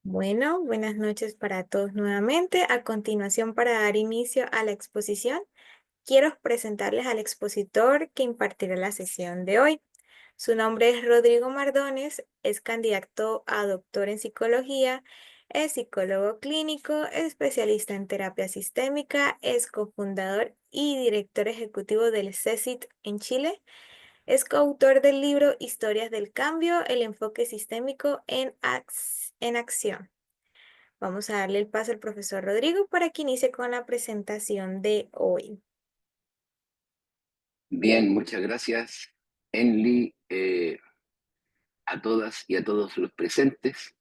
Bueno, buenas noches para todos nuevamente. A continuación, para dar inicio a la exposición, quiero presentarles al expositor que impartirá la sesión de hoy. Su nombre es Rodrigo Mardones, es candidato a doctor en psicología, es psicólogo clínico, es especialista en terapia sistémica, es cofundador y director ejecutivo del CECIT en Chile. Es coautor del libro Historias del Cambio, el enfoque sistémico en acción. Vamos a darle el paso al profesor Rodrigo para que inicie con la presentación de hoy. Bien, muchas gracias, Enli, a todas y a todos los presentes.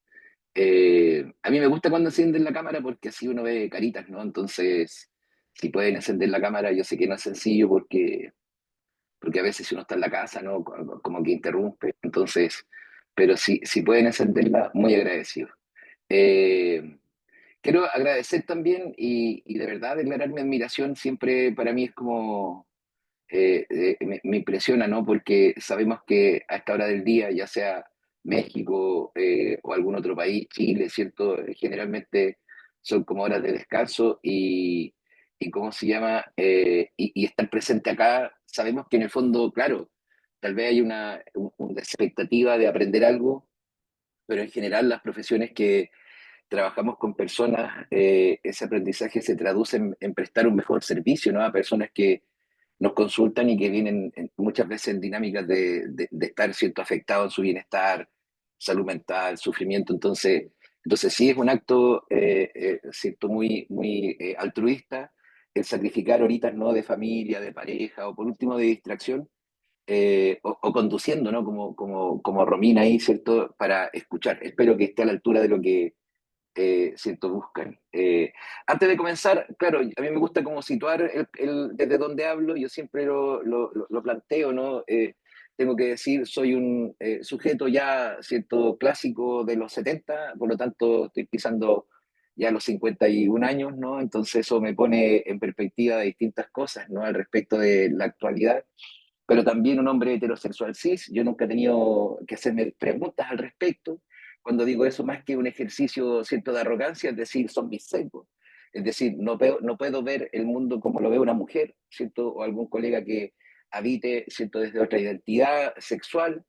A mí me gusta cuando encienden la cámara porque así uno ve caritas, ¿no? Entonces, si pueden encender la cámara, yo sé que no es sencillo porque a veces si uno está en la casa, ¿no? Como que interrumpe. Entonces, pero si pueden encenderla, muy agradecido. Eh, Quiero agradecer también y de verdad declarar mi admiración. Siempre para mí es como me impresiona, ¿no? Porque sabemos que a esta hora del día, ya sea México o algún otro país, Chile, ¿cierto? Generalmente son como horas de descanso y ¿cómo se llama? Y estar presente acá, sabemos que en el fondo, claro, tal vez hay una expectativa de aprender algo, pero en general las profesiones que trabajamos con personas, ese aprendizaje se traduce en prestar un mejor servicio, ¿no? A personas que nos consultan y que vienen muchas veces en dinámicas de estar, ¿cierto?, afectados en su bienestar, salud mental, sufrimiento. Entonces sí es un acto, ¿cierto?, muy altruista el sacrificar horitas, ¿no?, de familia, de pareja o por último de distracción, o conduciendo, ¿no?, como Romina ahí, ¿cierto?, para escuchar. Espero que esté a la altura de lo que ¿cierto? Buscan. Antes de comenzar, claro, a mí me gusta como situar desde donde hablo, yo siempre lo planteo, ¿no? Tengo que decir, soy un sujeto ya, ¿cierto? Clásico de los 70, por lo tanto estoy pisando ya los 51 años, ¿no? Entonces eso me pone en perspectiva de distintas cosas, ¿no? Al respecto de la actualidad, pero también un hombre heterosexual cis. Yo nunca he tenido que hacerme preguntas al respecto. Cuando digo eso, más que un ejercicio, cierto, de arrogancia, es decir, son mis sesgos. Es decir, no puedo ver el mundo como lo ve una mujer, ¿cierto? O algún colega que habite, ¿cierto?, desde otra identidad sexual.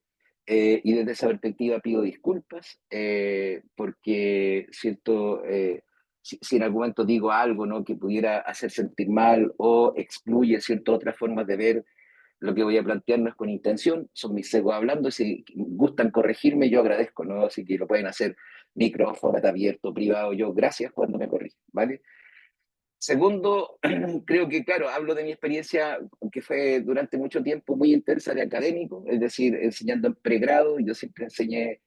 Y desde esa perspectiva pido disculpas, porque, ¿cierto? Si en algún momento digo algo, ¿no?, que pudiera hacer sentir mal o excluye, ¿cierto?, otras formas de ver lo que voy a plantear, no es con intención, son mis egos hablando, y si gustan corregirme, yo agradezco, ¿no? Así que lo pueden hacer micrófono, abierto, privado, yo gracias cuando me corrigen, ¿vale? Segundo, creo que, claro, hablo de mi experiencia que fue durante mucho tiempo muy intensa de académico, es decir, enseñando en pregrado. Yo siempre enseñé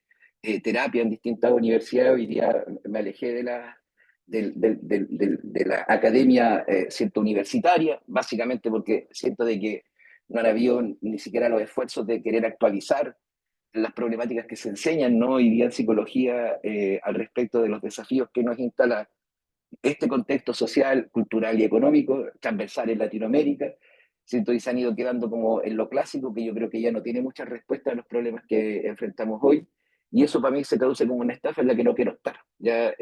terapia en distintas universidades. Hoy día me alejé de la academia, cierto, universitaria, básicamente porque siento de que no han habido ni siquiera los esfuerzos de querer actualizar las problemáticas que se enseñan, ¿no?, hoy día en psicología, al respecto de los desafíos que nos instala este contexto social, cultural y económico transversal en Latinoamérica. Siento, y se han ido quedando como en lo clásico, que yo creo que ya no tiene mucha respuesta a los problemas que enfrentamos hoy. Y eso para mí se traduce como una estafa en la que no quiero estar. ¿Ya?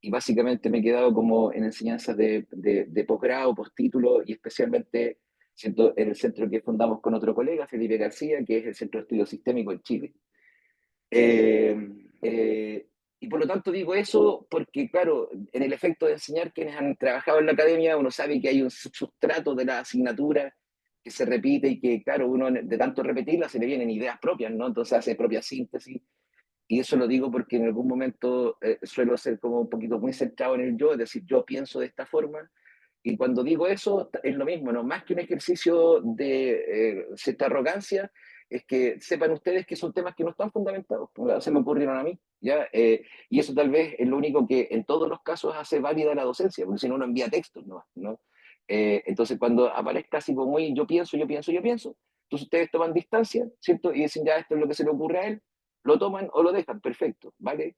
Y básicamente me he quedado como en enseñanzas de posgrado, postítulo, y especialmente siento, en el centro que fundamos con otro colega, Felipe García, que es el Centro de Estudio Sistémico en Chile. Eh, eh, y por lo tanto digo eso porque, claro, en el efecto de enseñar, quienes han trabajado en la academia, uno sabe que hay un sustrato de la asignatura que se repite y que, claro, uno de tanto repetirla se le vienen ideas propias, ¿no? Entonces hace propia síntesis. Y eso lo digo porque en algún momento suelo ser como un poquito muy centrado en el yo, es decir, yo pienso de esta forma. Y cuando digo eso, es lo mismo, ¿no? Más que un ejercicio de cierta arrogancia, es que sepan ustedes que son temas que no están fundamentados, pues, se me ocurrieron a mí, ¿ya? Y eso tal vez es lo único que en todos los casos hace válida la docencia, porque si no uno envía textos, ¿no? Entonces cuando aparezca así como muy yo pienso, entonces ustedes toman distancia, ¿cierto? Y dicen, ya, esto es lo que se le ocurre a él, lo toman o lo dejan, perfecto, ¿vale?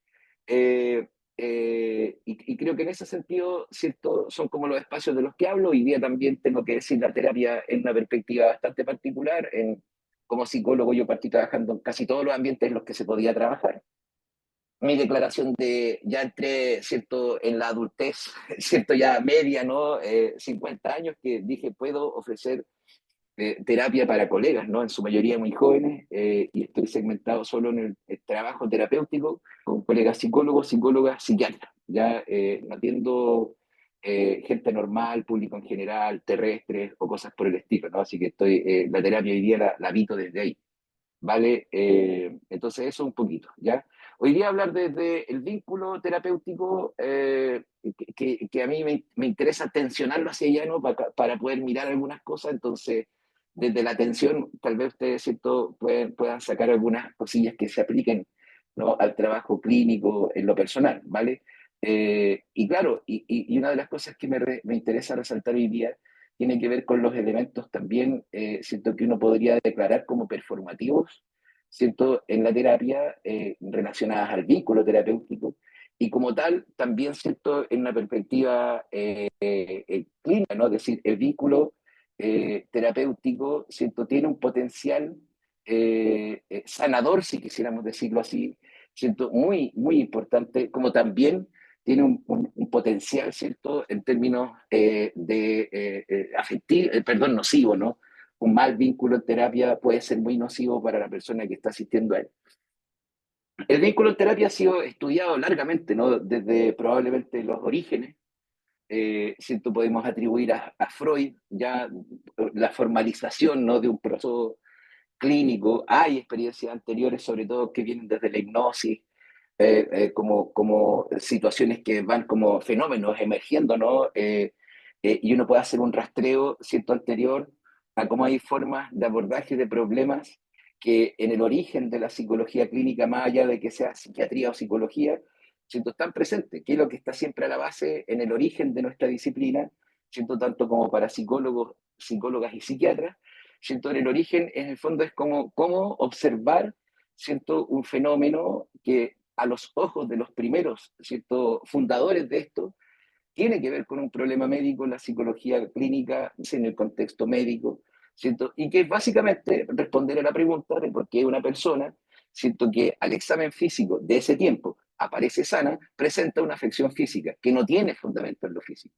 Eh, y creo que en ese sentido, ¿cierto?, son como los espacios de los que hablo. Hoy día también tengo que decir la terapia en una perspectiva bastante particular. Como psicólogo yo partí trabajando en casi todos los ambientes en los que se podía trabajar. mi declaración de ya entré, ¿cierto?, en la adultez, ¿cierto?, ya media, ¿no? 50 años, que dije, puedo ofrecer terapia para colegas, ¿no? En su mayoría muy jóvenes, y estoy segmentado solo en el trabajo terapéutico con colegas psicólogos, psicólogas, psiquiatras. Ya no atiendo gente normal, público en general, terrestres o cosas por el estilo, ¿no? Así que la terapia hoy día la habito desde ahí. ¿Vale? Entonces eso un poquito, ¿ya? Hoy día hablar desde el vínculo terapéutico, que a mí me interesa tensionarlo hacia allá, ¿no? Para poder mirar algunas cosas, entonces desde la atención tal vez ustedes, ¿cierto?, puedan sacar algunas cosillas que se apliquen, ¿no?, al trabajo clínico en lo personal, ¿vale? Y claro, y una de las cosas que me interesa resaltar hoy día tiene que ver con los elementos también, siento que uno podría declarar como performativos, siento, en la terapia, relacionadas al vínculo terapéutico, y como tal, también siento en una perspectiva clínica, ¿no? Es decir, el vínculo terapéutico, siento, tiene un potencial sanador, si quisiéramos decirlo así, siento muy, muy importante, como también tiene un potencial, ¿cierto?, en términos afectivo, perdón, nocivo, ¿no? Un mal vínculo en terapia puede ser muy nocivo para la persona que está asistiendo a él. El vínculo en terapia ha sido estudiado largamente, ¿no? Desde probablemente los orígenes. ¿Cierto? Podemos atribuir a Freud ya la formalización, ¿no?, de un proceso clínico. Hay experiencias anteriores, sobre todo, que vienen desde la hipnosis, como situaciones que van como fenómenos emergiendo, ¿no? Y uno puede hacer un rastreo, ¿cierto?, anterior a cómo hay formas de abordaje de problemas que en el origen de la psicología clínica, más allá de que sea psiquiatría o psicología, ¿cierto?, están presentes, que es lo que está siempre a la base en el origen de nuestra disciplina, ¿cierto?, tanto como para psicólogos, psicólogas y psiquiatras, ¿cierto? En el origen, en el fondo, es como cómo observar, ¿cierto?, un fenómeno que a los ojos de los primeros, ¿cierto?, fundadores de esto, tiene que ver con un problema médico en la psicología clínica, en el contexto médico, ¿cierto? Y que es básicamente responder a la pregunta de por qué una persona, ¿cierto?, que al examen físico de ese tiempo aparece sana, presenta una afección física que no tiene fundamento en lo físico.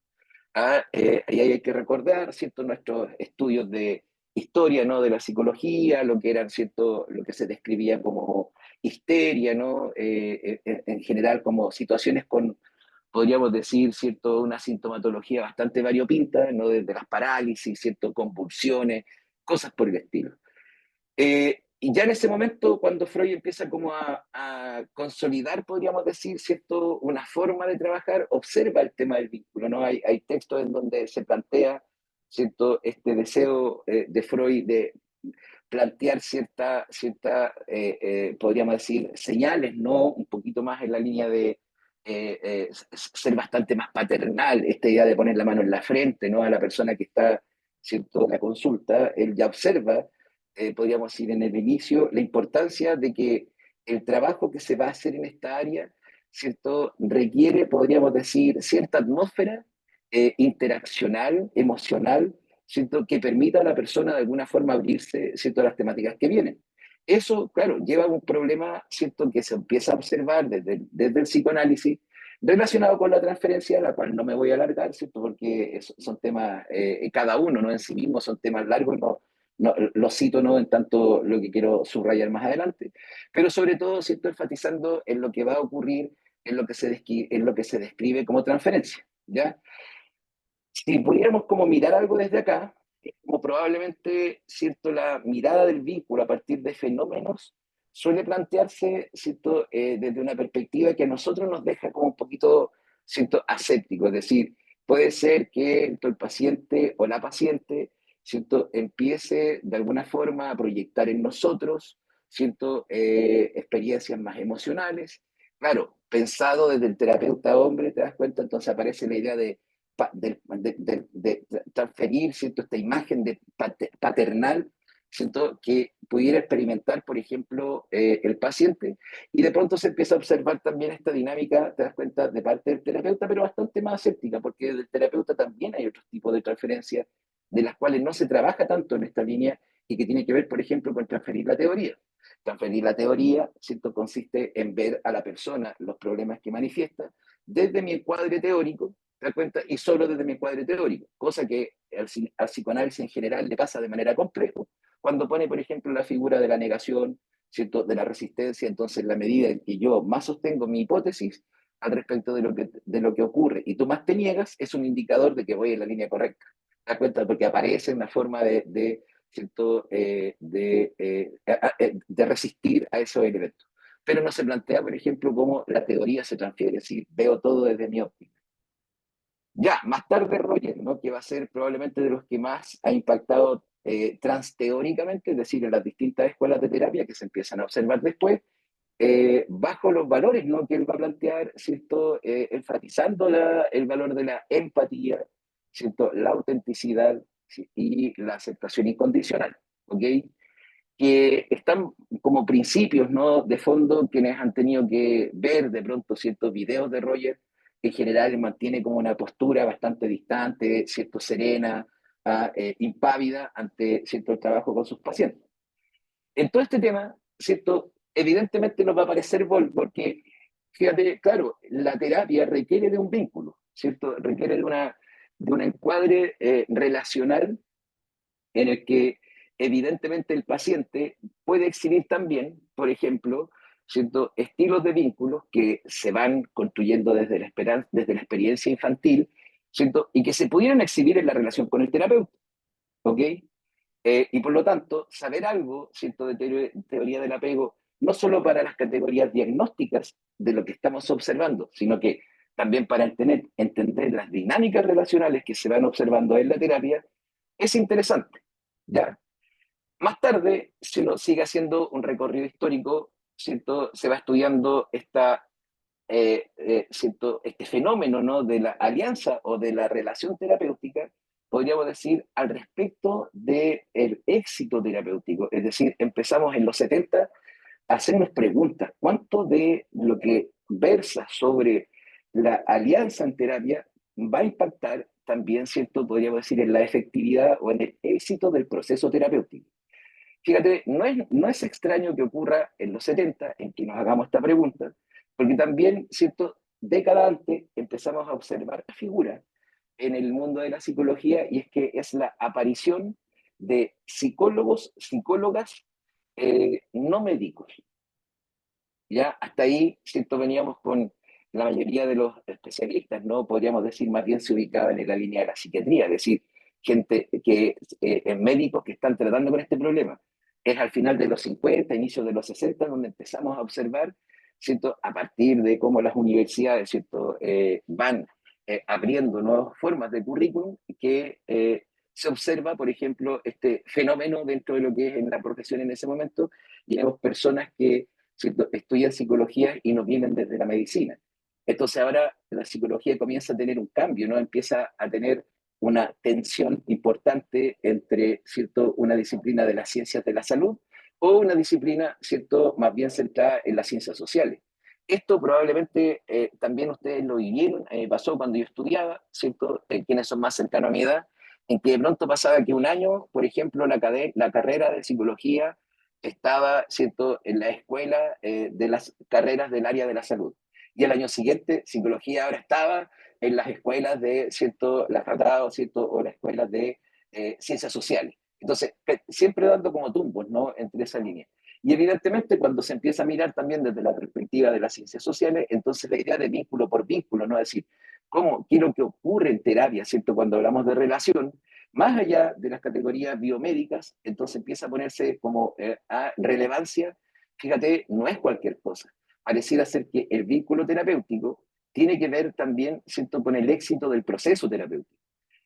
Y ahí hay que recordar, ¿cierto?, nuestros estudios de historia, ¿no?, de la psicología, lo que eran, ¿cierto?, lo que se describía como histeria, ¿no? En general como situaciones con, podríamos decir, ¿cierto?, una sintomatología bastante variopinta, ¿no?, desde las parálisis, ¿cierto?, convulsiones, cosas por el estilo. Y ya en ese momento, cuando Freud empieza como a consolidar, podríamos decir, ¿cierto?, una forma de trabajar, observa el tema del vínculo, ¿no? Hay textos en donde se plantea, ¿cierto?, este deseo de Freud de plantear podríamos decir, señales, ¿no? Un poquito más en la línea de ser bastante más paternal, esta idea de poner la mano en la frente, ¿no?, a la persona que está, ¿cierto?, en la consulta. Él ya observa, podríamos decir, en el inicio, la importancia de que el trabajo que se va a hacer en esta área, ¿cierto?, requiere, podríamos decir, cierta atmósfera interaccional, emocional, ¿cierto?, que permita a la persona de alguna forma abrirse, ¿cierto?, a las temáticas que vienen. Eso, claro, lleva a un problema, ¿cierto?, que se empieza a observar desde el psicoanálisis, relacionado con la transferencia, a la cual no me voy a alargar, ¿cierto?, porque son temas, cada uno, ¿no?, en sí mismo son temas largos, no, no, lo cito, ¿no?, en tanto lo que quiero subrayar más adelante, pero sobre todo, ¿cierto?, enfatizando en lo que va a ocurrir, en lo que se describe como transferencia, ¿ya? Si pudiéramos como mirar algo desde acá, es como probablemente, ¿cierto?, la mirada del vínculo a partir de fenómenos suele plantearse, ¿cierto?, desde una perspectiva que a nosotros nos deja como un poquito, ¿cierto?, aséptico. Es decir, puede ser que el paciente o la paciente, ¿cierto?, empiece de alguna forma a proyectar en nosotros, ¿cierto?, experiencias más emocionales. Claro, pensado desde el terapeuta hombre, te das cuenta, entonces aparece la idea de transferir, ¿cierto?, esta imagen de paternal, ¿cierto?, que pudiera experimentar, por ejemplo, el paciente, y de pronto se empieza a observar también esta dinámica, te das cuenta, de parte del terapeuta, pero bastante más escéptica, porque del terapeuta también hay otros tipos de transferencias de las cuales no se trabaja tanto en esta línea y que tiene que ver, por ejemplo, con transferir la teoría. Transferir la teoría, ¿cierto? Consiste en ver a la persona los problemas que manifiesta desde mi encuadre teórico, ¿te das cuenta? Y solo desde mi encuadre teórico, cosa que al psicoanálisis en general le pasa de manera compleja cuando pone, por ejemplo, la figura de la negación, ¿cierto? De la resistencia. Entonces, en la medida en que yo más sostengo mi hipótesis al respecto de lo que ocurre y tú más te niegas, es un indicador de que voy en la línea correcta. ¿Te das cuenta? Porque aparece una forma ¿cierto? De resistir a esos elementos. Pero no se plantea, por ejemplo, cómo la teoría se transfiere, si veo todo desde mi óptica. Ya, más tarde Roger, ¿no? Que va a ser probablemente de los que más ha impactado transteóricamente, es decir, en las distintas escuelas de terapia que se empiezan a observar después, bajo los valores, ¿no? Que él va a plantear, ¿cierto? Enfatizando el valor de la empatía, ¿cierto? La autenticidad, ¿sí? Y la aceptación incondicional, ¿ok? Que están como principios, ¿no? De fondo, quienes han tenido que ver de pronto ciertos videos de Roger, en general mantiene como una postura bastante distante, cierto, serena, impávida ante cierto trabajo con sus pacientes. En todo este tema, cierto, evidentemente nos va a parecer porque, fíjate, claro, la terapia requiere de un vínculo, cierto, requiere de un encuadre relacional en el que evidentemente el paciente puede exhibir también, por ejemplo, ¿cierto? Estilos de vínculos que se van construyendo desde la experiencia infantil, ¿cierto? Y que se pudieran exhibir en la relación con el terapeuta, ¿ok? Y por lo tanto, saber algo, ¿cierto? De teoría del apego, no solo para las categorías diagnósticas de lo que estamos observando, sino que también para entender las dinámicas relacionales que se van observando en la terapia, es interesante. ¿Ya? Más tarde, si uno sigue haciendo un recorrido histórico, ¿cierto? Se va estudiando ¿cierto? Este fenómeno, ¿no? De la alianza o de la relación terapéutica, podríamos decir, al respecto del éxito terapéutico. Es decir, empezamos en los 70 a hacernos preguntas. ¿Cuánto de lo que versa sobre la alianza en terapia va a impactar también, ¿cierto? Podríamos decir, en la efectividad o en el éxito del proceso terapéutico? Fíjate, no es extraño que ocurra en los 70 en que nos hagamos esta pregunta, porque también, ¿cierto? Década antes empezamos a observar la figura en el mundo de la psicología, y es que es la aparición de psicólogos, psicólogas no médicos. Ya hasta ahí, ¿cierto? Veníamos con la mayoría de los especialistas, ¿no? Podríamos decir, más bien se ubicaban en la línea de la psiquiatría, es decir, gente que, médicos que están tratando con este problema. Es al final de los 50, inicios de los 60, donde empezamos a observar, ¿cierto? A partir de cómo las universidades, ¿cierto? Van abriendo nuevas formas de currículum, que se observa, por ejemplo, este fenómeno dentro de lo que es en la profesión en ese momento, y vemos personas que, ¿cierto? Estudian psicología y no vienen desde la medicina. Entonces ahora la psicología comienza a tener un cambio, ¿no? Empieza a tener una tensión importante entre, ¿cierto? Una disciplina de las ciencias de la salud o una disciplina, ¿cierto? Más bien centrada en las ciencias sociales. Esto probablemente también ustedes lo vivieron, pasó cuando yo estudiaba, ¿cierto? Quienes son más cercanos a mi edad, en que de pronto pasaba que un año, por ejemplo, la carrera de psicología estaba, ¿cierto?, en la escuela de las carreras del área de la salud. Y el año siguiente, psicología ahora estaba en las escuelas de, ¿cierto?, la Fatrado, ¿cierto?, o las escuelas de ciencias sociales. Entonces, siempre dando como tumbos, ¿no?, entre esa línea. Y evidentemente cuando se empieza a mirar también desde la perspectiva de las ciencias sociales, entonces la idea de vínculo por vínculo, ¿no? Es decir, ¿cómo, qué es lo que ocurre en terapia, ¿cierto? Cuando hablamos de relación, más allá de las categorías biomédicas, entonces empieza a ponerse como a relevancia, fíjate, no es cualquier cosa. Pareciera ser que el vínculo terapéutico tiene que ver también, siento, con el éxito del proceso terapéutico.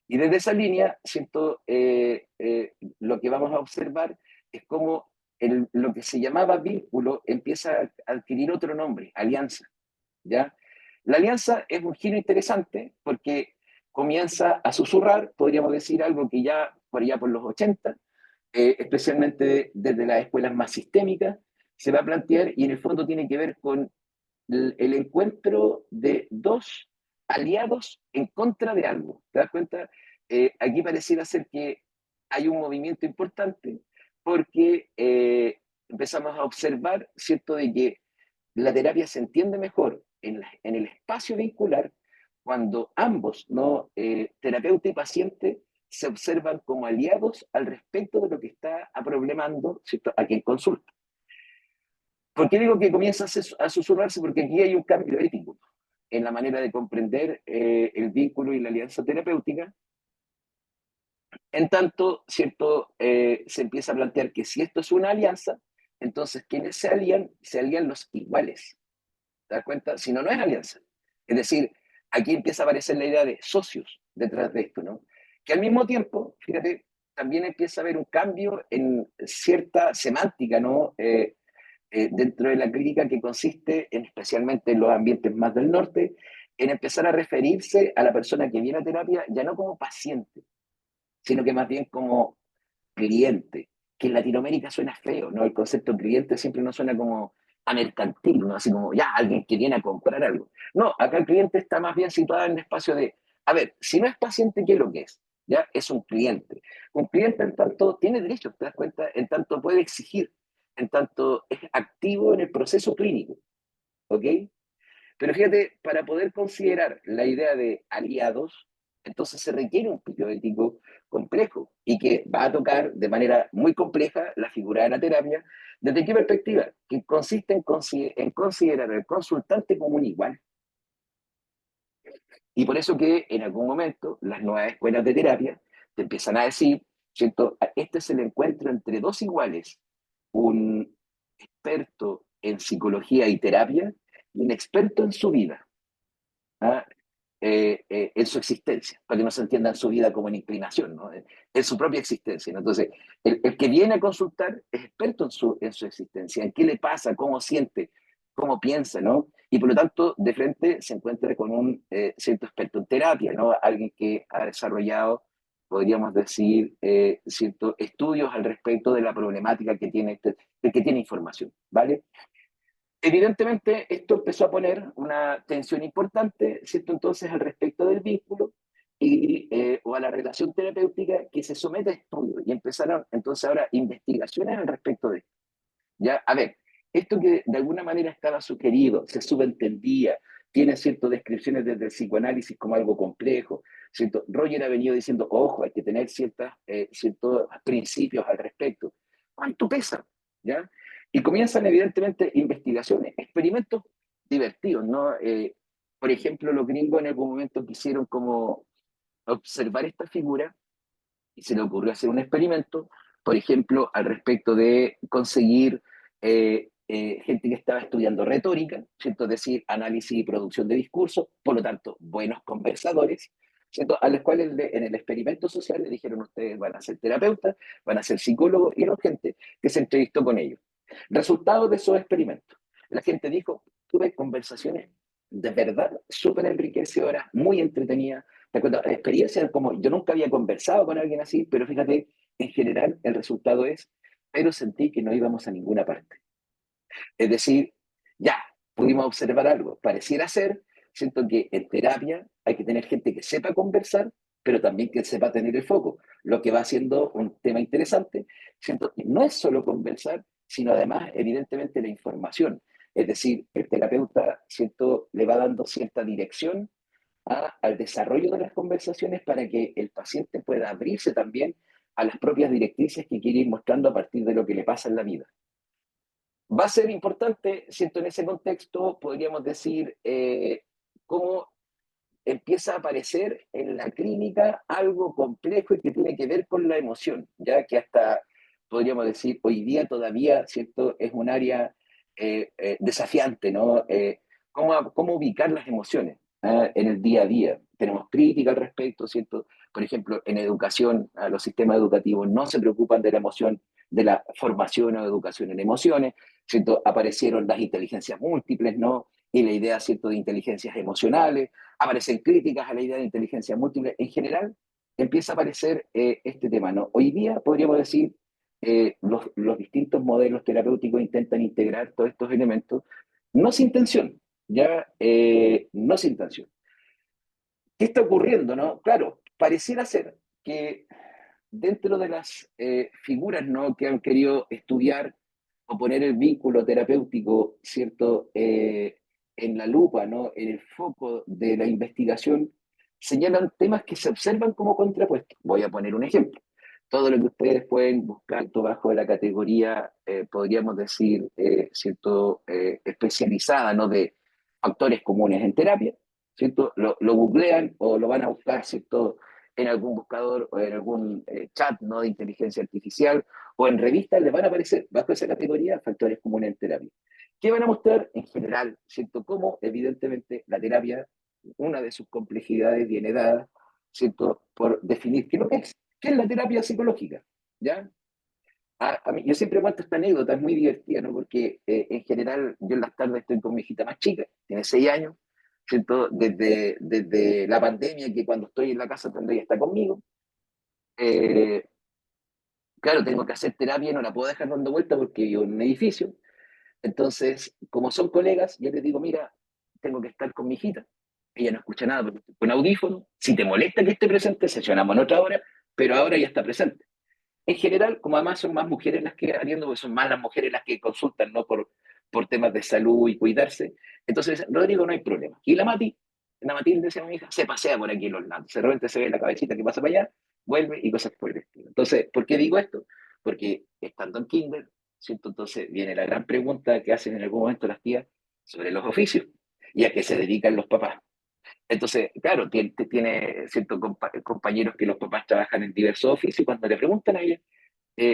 Y desde esa línea, siento, lo que vamos a observar es cómo lo que se llamaba vínculo empieza a adquirir otro nombre, alianza. ¿Ya? La alianza es un giro interesante porque comienza a susurrar, podríamos decir algo que ya por allá por los 80, especialmente desde las escuelas más sistémicas, se va a plantear y en el fondo tiene que ver con el encuentro de dos aliados en contra de algo. ¿Te das cuenta? Aquí pareciera ser que hay un movimiento importante porque empezamos a observar, ¿cierto?, de que la terapia se entiende mejor en el espacio vincular cuando ambos, ¿no? Terapeuta y paciente, se observan como aliados al respecto de lo que está problemando, ¿cierto?, a quien consulta. ¿Por qué digo que comienza a susurrarse? Porque aquí hay un cambio ético en la manera de comprender el vínculo y la alianza terapéutica. En tanto, ¿cierto? Se empieza a plantear que si esto es una alianza, entonces quienes se alían los iguales. ¿Te das cuenta? Si no, no es alianza. Es decir, aquí empieza a aparecer la idea de socios detrás de esto, ¿no? Que al mismo tiempo, fíjate, también empieza a haber un cambio en cierta semántica, ¿no? Dentro de la clínica que consiste, especialmente en los ambientes más del norte, en empezar a referirse a la persona que viene a terapia ya no como paciente, sino que más bien como cliente, que en Latinoamérica suena feo, ¿no? El concepto cliente siempre nos suena como a mercantil, ¿no? Así como, ya, alguien que viene a comprar algo. No, acá el cliente está más bien situado en el espacio de, a ver, si no es paciente, ¿qué es lo que es? ¿Ya? Es un cliente. Un cliente, en tanto, tiene derechos, ¿te das cuenta? En tanto puede exigir, en tanto es activo en el proceso clínico, ¿ok? Pero fíjate, para poder considerar la idea de aliados, entonces se requiere un pico ético complejo y que va a tocar de manera muy compleja la figura de la terapia. ¿Desde qué perspectiva? Que consiste en considerar al consultante como un igual. Y por eso que en algún momento las nuevas escuelas de terapia te empiezan a decir, ¿cierto? Este es el encuentro entre dos iguales, un experto en psicología y terapia y un experto en su vida. ¿Ah? En su existencia, para que no se entienda en su vida como en inclinación, ¿no? En su propia existencia, ¿no? Entonces, el que viene a consultar es experto en su existencia, en qué le pasa, cómo siente, cómo piensa, ¿no? Y por lo tanto, de frente se encuentra con un cierto experto en terapia, ¿no? Alguien que ha desarrollado, podríamos decir, ciertos estudios al respecto de la problemática que tiene, de que tiene información, ¿vale? Evidentemente, esto empezó a poner una tensión importante, ¿cierto? Entonces, al respecto del vínculo o a la relación terapéutica que se somete a estudios y empezaron entonces ahora investigaciones al respecto de esto. Ya, a ver, esto que de alguna manera estaba sugerido, se subentendía, tiene ciertas descripciones desde el psicoanálisis como algo complejo, ¿cierto? Roger ha venido diciendo, ojo, hay que tener ciertos principios al respecto. ¿Cuánto pesa? ¿Ya? Y comienzan evidentemente investigaciones, experimentos divertidos, ¿no? Por ejemplo, los gringos en algún momento quisieron como observar esta figura y se le ocurrió hacer un experimento, por ejemplo, al respecto de conseguir gente que estaba estudiando retórica, ¿cierto? Es decir, análisis y producción de discursos, por lo tanto, buenos conversadores, ¿cierto? A los cuales en el experimento social le dijeron ustedes van a ser terapeutas, van a ser psicólogos y era gente que se entrevistó con ellos. Resultado de esos experimentos. La gente dijo, tuve conversaciones de verdad súper enriquecedoras, muy entretenidas, te cuento, experiencias como yo nunca había conversado con alguien así, pero fíjate, en general el resultado es, pero sentí que no íbamos a ninguna parte. Es decir, ya, pudimos observar algo, pareciera ser, siento que en terapia hay que tener gente que sepa conversar, pero también que sepa tener el foco, lo que va siendo un tema interesante, siento que no es solo conversar, sino además, evidentemente, la información. Es decir, el terapeuta, siento, le va dando cierta dirección al desarrollo de las conversaciones para que el paciente pueda abrirse también a las propias directrices que quiere ir mostrando a partir de lo que le pasa en la vida. Va a ser importante, siento en ese contexto, podríamos decir, cómo empieza a aparecer en la clínica algo complejo y que tiene que ver con la emoción, ya que hasta, podríamos decir, hoy día todavía, ¿cierto? Es un área desafiante, ¿no? ¿Cómo ubicar las emociones en el día a día? Tenemos crítica al respecto, ¿cierto? Por ejemplo, en educación, los sistemas educativos no se preocupan de la emoción, de la formación o educación en emociones, ¿cierto? Aparecieron las inteligencias múltiples, ¿no? Y la idea, ¿cierto?, de inteligencias emocionales, aparecen críticas a la idea de inteligencia múltiple. En general, empieza a aparecer este tema, ¿no? Hoy día podríamos decir, los distintos modelos terapéuticos intentan integrar todos estos elementos, no sin intención, ya, no sin intención. ¿Qué está ocurriendo, no? Claro, pareciera ser que dentro de las figuras, ¿no?, que han querido estudiar o poner el vínculo terapéutico, ¿cierto?, en la lupa, ¿no?, en el foco de la investigación, señalan temas que se observan como contrapuestos. Voy a poner un ejemplo. Todo lo que ustedes pueden buscar bajo la categoría, podríamos decir, ¿cierto?, especializada, ¿no?, de factores comunes en terapia, ¿cierto? Lo googlean o lo van a buscar, ¿cierto?, en algún buscador o en algún chat, ¿no?, de inteligencia artificial o en revistas, les van a aparecer bajo esa categoría factores comunes en terapia. ¿Qué van a mostrar? En general, ¿cierto? Cómo, evidentemente, la terapia, una de sus complejidades viene dada, ¿cierto?, por definir qué es lo que es. ¿Qué es la terapia psicológica? ¿Ya? Mí, yo siempre cuento esta anécdota, es muy divertida, ¿no? Porque en general yo en las tardes estoy con mi hijita más chica, tiene 6 años, ¿cierto? Desde la pandemia, que cuando estoy en la casa cuando ella está conmigo, eh, claro, tengo que hacer terapia, no la puedo dejar dando vuelta porque yo en un edificio. Entonces, como son colegas, yo les digo, mira, tengo que estar con mi hijita. Ella no escucha nada porque estoy con audífono. Si te molesta que esté presente, sesionamos en otra hora, pero ahora ya está presente. En general, como además son más mujeres las que atienden, porque son más las mujeres las que consultan, ¿no? Por temas de salud y cuidarse. Entonces, Rodrigo, no hay problema. Y la Matilde, se mi hija, se pasea por aquí en los lados. De repente se ve la cabecita que pasa para allá, vuelve y cosas por el estilo. Entonces, ¿por qué digo esto? Porque estando en kinder, ¿cierto? Entonces viene la gran pregunta que hacen en algún momento las tías sobre los oficios y a qué se dedican los papás. Entonces, claro, tiene ciertos compañeros que los papás trabajan en diversos oficios y cuando le preguntan a ella,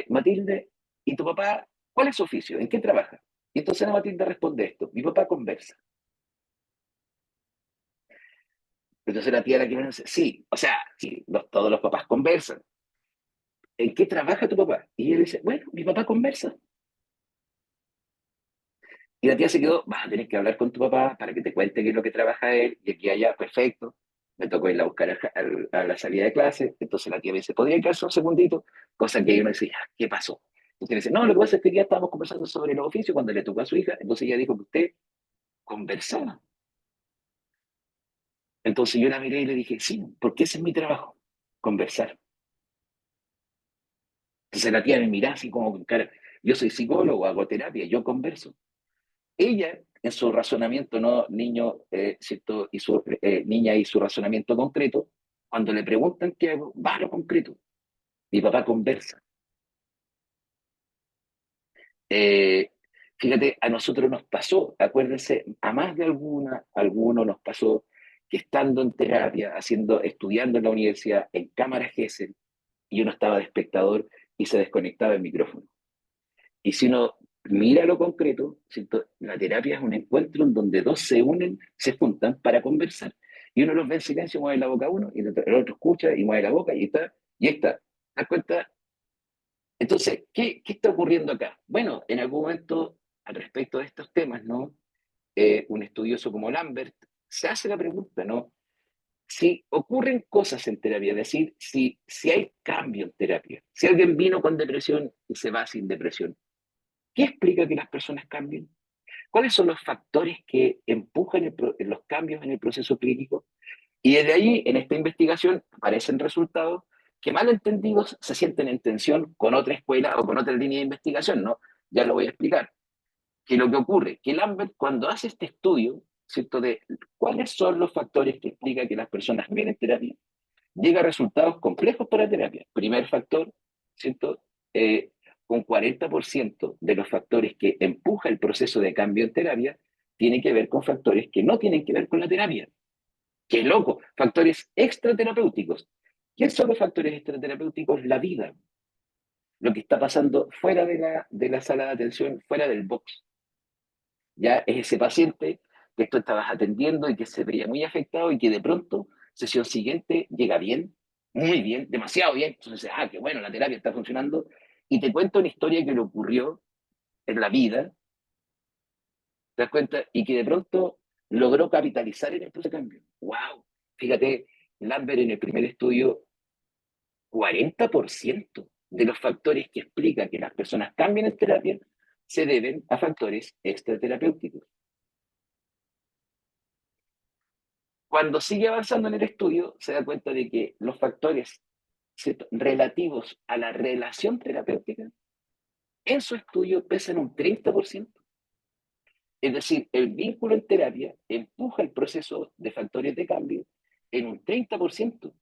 Matilde, ¿y tu papá cuál es su oficio? ¿En qué trabaja? Y entonces la Matilde responde esto, mi papá conversa. Entonces la tía la que me dice, sí, o sea, sí, todos los papás conversan. ¿En qué trabaja tu papá? Y ella dice, bueno, mi papá conversa. Y la tía se quedó, vas a tener que hablar con tu papá para que te cuente qué es lo que trabaja él, y aquí allá, perfecto. Me tocó irla a buscar a la salida de clase, entonces la tía me dice, ¿podría quedarse un segundito? Cosa que yo me decía, ¿qué pasó? Entonces me dice, no, lo que pasa es que ya estábamos conversando sobre los oficios cuando le tocó a su hija, entonces ella dijo que usted conversaba. Entonces yo la miré y le dije, sí, porque ese es mi trabajo, conversar. Entonces la tía me miraba así como con cara, yo soy psicólogo, hago terapia, yo converso. Ella, en su razonamiento, no niño, ¿cierto? Y su niña y su razonamiento concreto, cuando le preguntan qué hago, va a lo concreto. Mi papá conversa. Eh, Fíjate, a nosotros nos pasó, acuérdense, a más de alguno nos pasó que estando en terapia, estudiando en la universidad, en cámara GESEL, y uno estaba de espectador y se desconectaba el micrófono. Y si uno mira lo concreto, ¿cierto? La terapia es un encuentro en donde dos se unen, se juntan para conversar. Y uno los ve en silencio, mueve la boca uno, y el otro escucha y mueve la boca, y ahí está. ¿Te das cuenta? Entonces, ¿qué está ocurriendo acá? Bueno, en algún momento, al respecto de estos temas, ¿no? Un estudioso como Lambert se hace la pregunta, ¿no? Si ocurren cosas en terapia, es decir, si hay cambio en terapia, si alguien vino con depresión y se va sin depresión, ¿qué explica que las personas cambien? ¿Cuáles son los factores que empujan los cambios en el proceso clínico? Y desde ahí, en esta investigación, aparecen resultados que malentendidos se sienten en tensión con otra escuela o con otra línea de investigación, ¿no? Ya lo voy a explicar. Que lo que ocurre, que Lambert cuando hace este estudio, ¿cierto? De cuáles son los factores que explican que las personas vienen terapia, llega a resultados complejos para terapia. Primer factor, ¿cierto? Eh, un 40% de los factores que empuja el proceso de cambio en terapia tiene que ver con factores que no tienen que ver con la terapia. ¡Qué loco! Factores extraterapéuticos. ¿Qué son los factores extraterapéuticos? La vida, lo que está pasando fuera de la sala de atención, fuera del box. Ya es ese paciente que tú estabas atendiendo y que se veía muy afectado y que de pronto, sesión siguiente, llega bien, muy bien, demasiado bien. Entonces, qué bueno, la terapia está funcionando. Y te cuento una historia que le ocurrió en la vida, ¿te das cuenta? Y que de pronto logró capitalizar en el proceso de cambio. ¡Wow! Fíjate, Lambert en el primer estudio, 40% de los factores que explican que las personas cambien en terapia se deben a factores extraterapéuticos. Cuando sigue avanzando en el estudio, se da cuenta de que los factores, ¿cierto?, relativos a la relación terapéutica en su estudio pesan un 30%. Es decir, el vínculo en terapia empuja el proceso de factores de cambio en un 30%.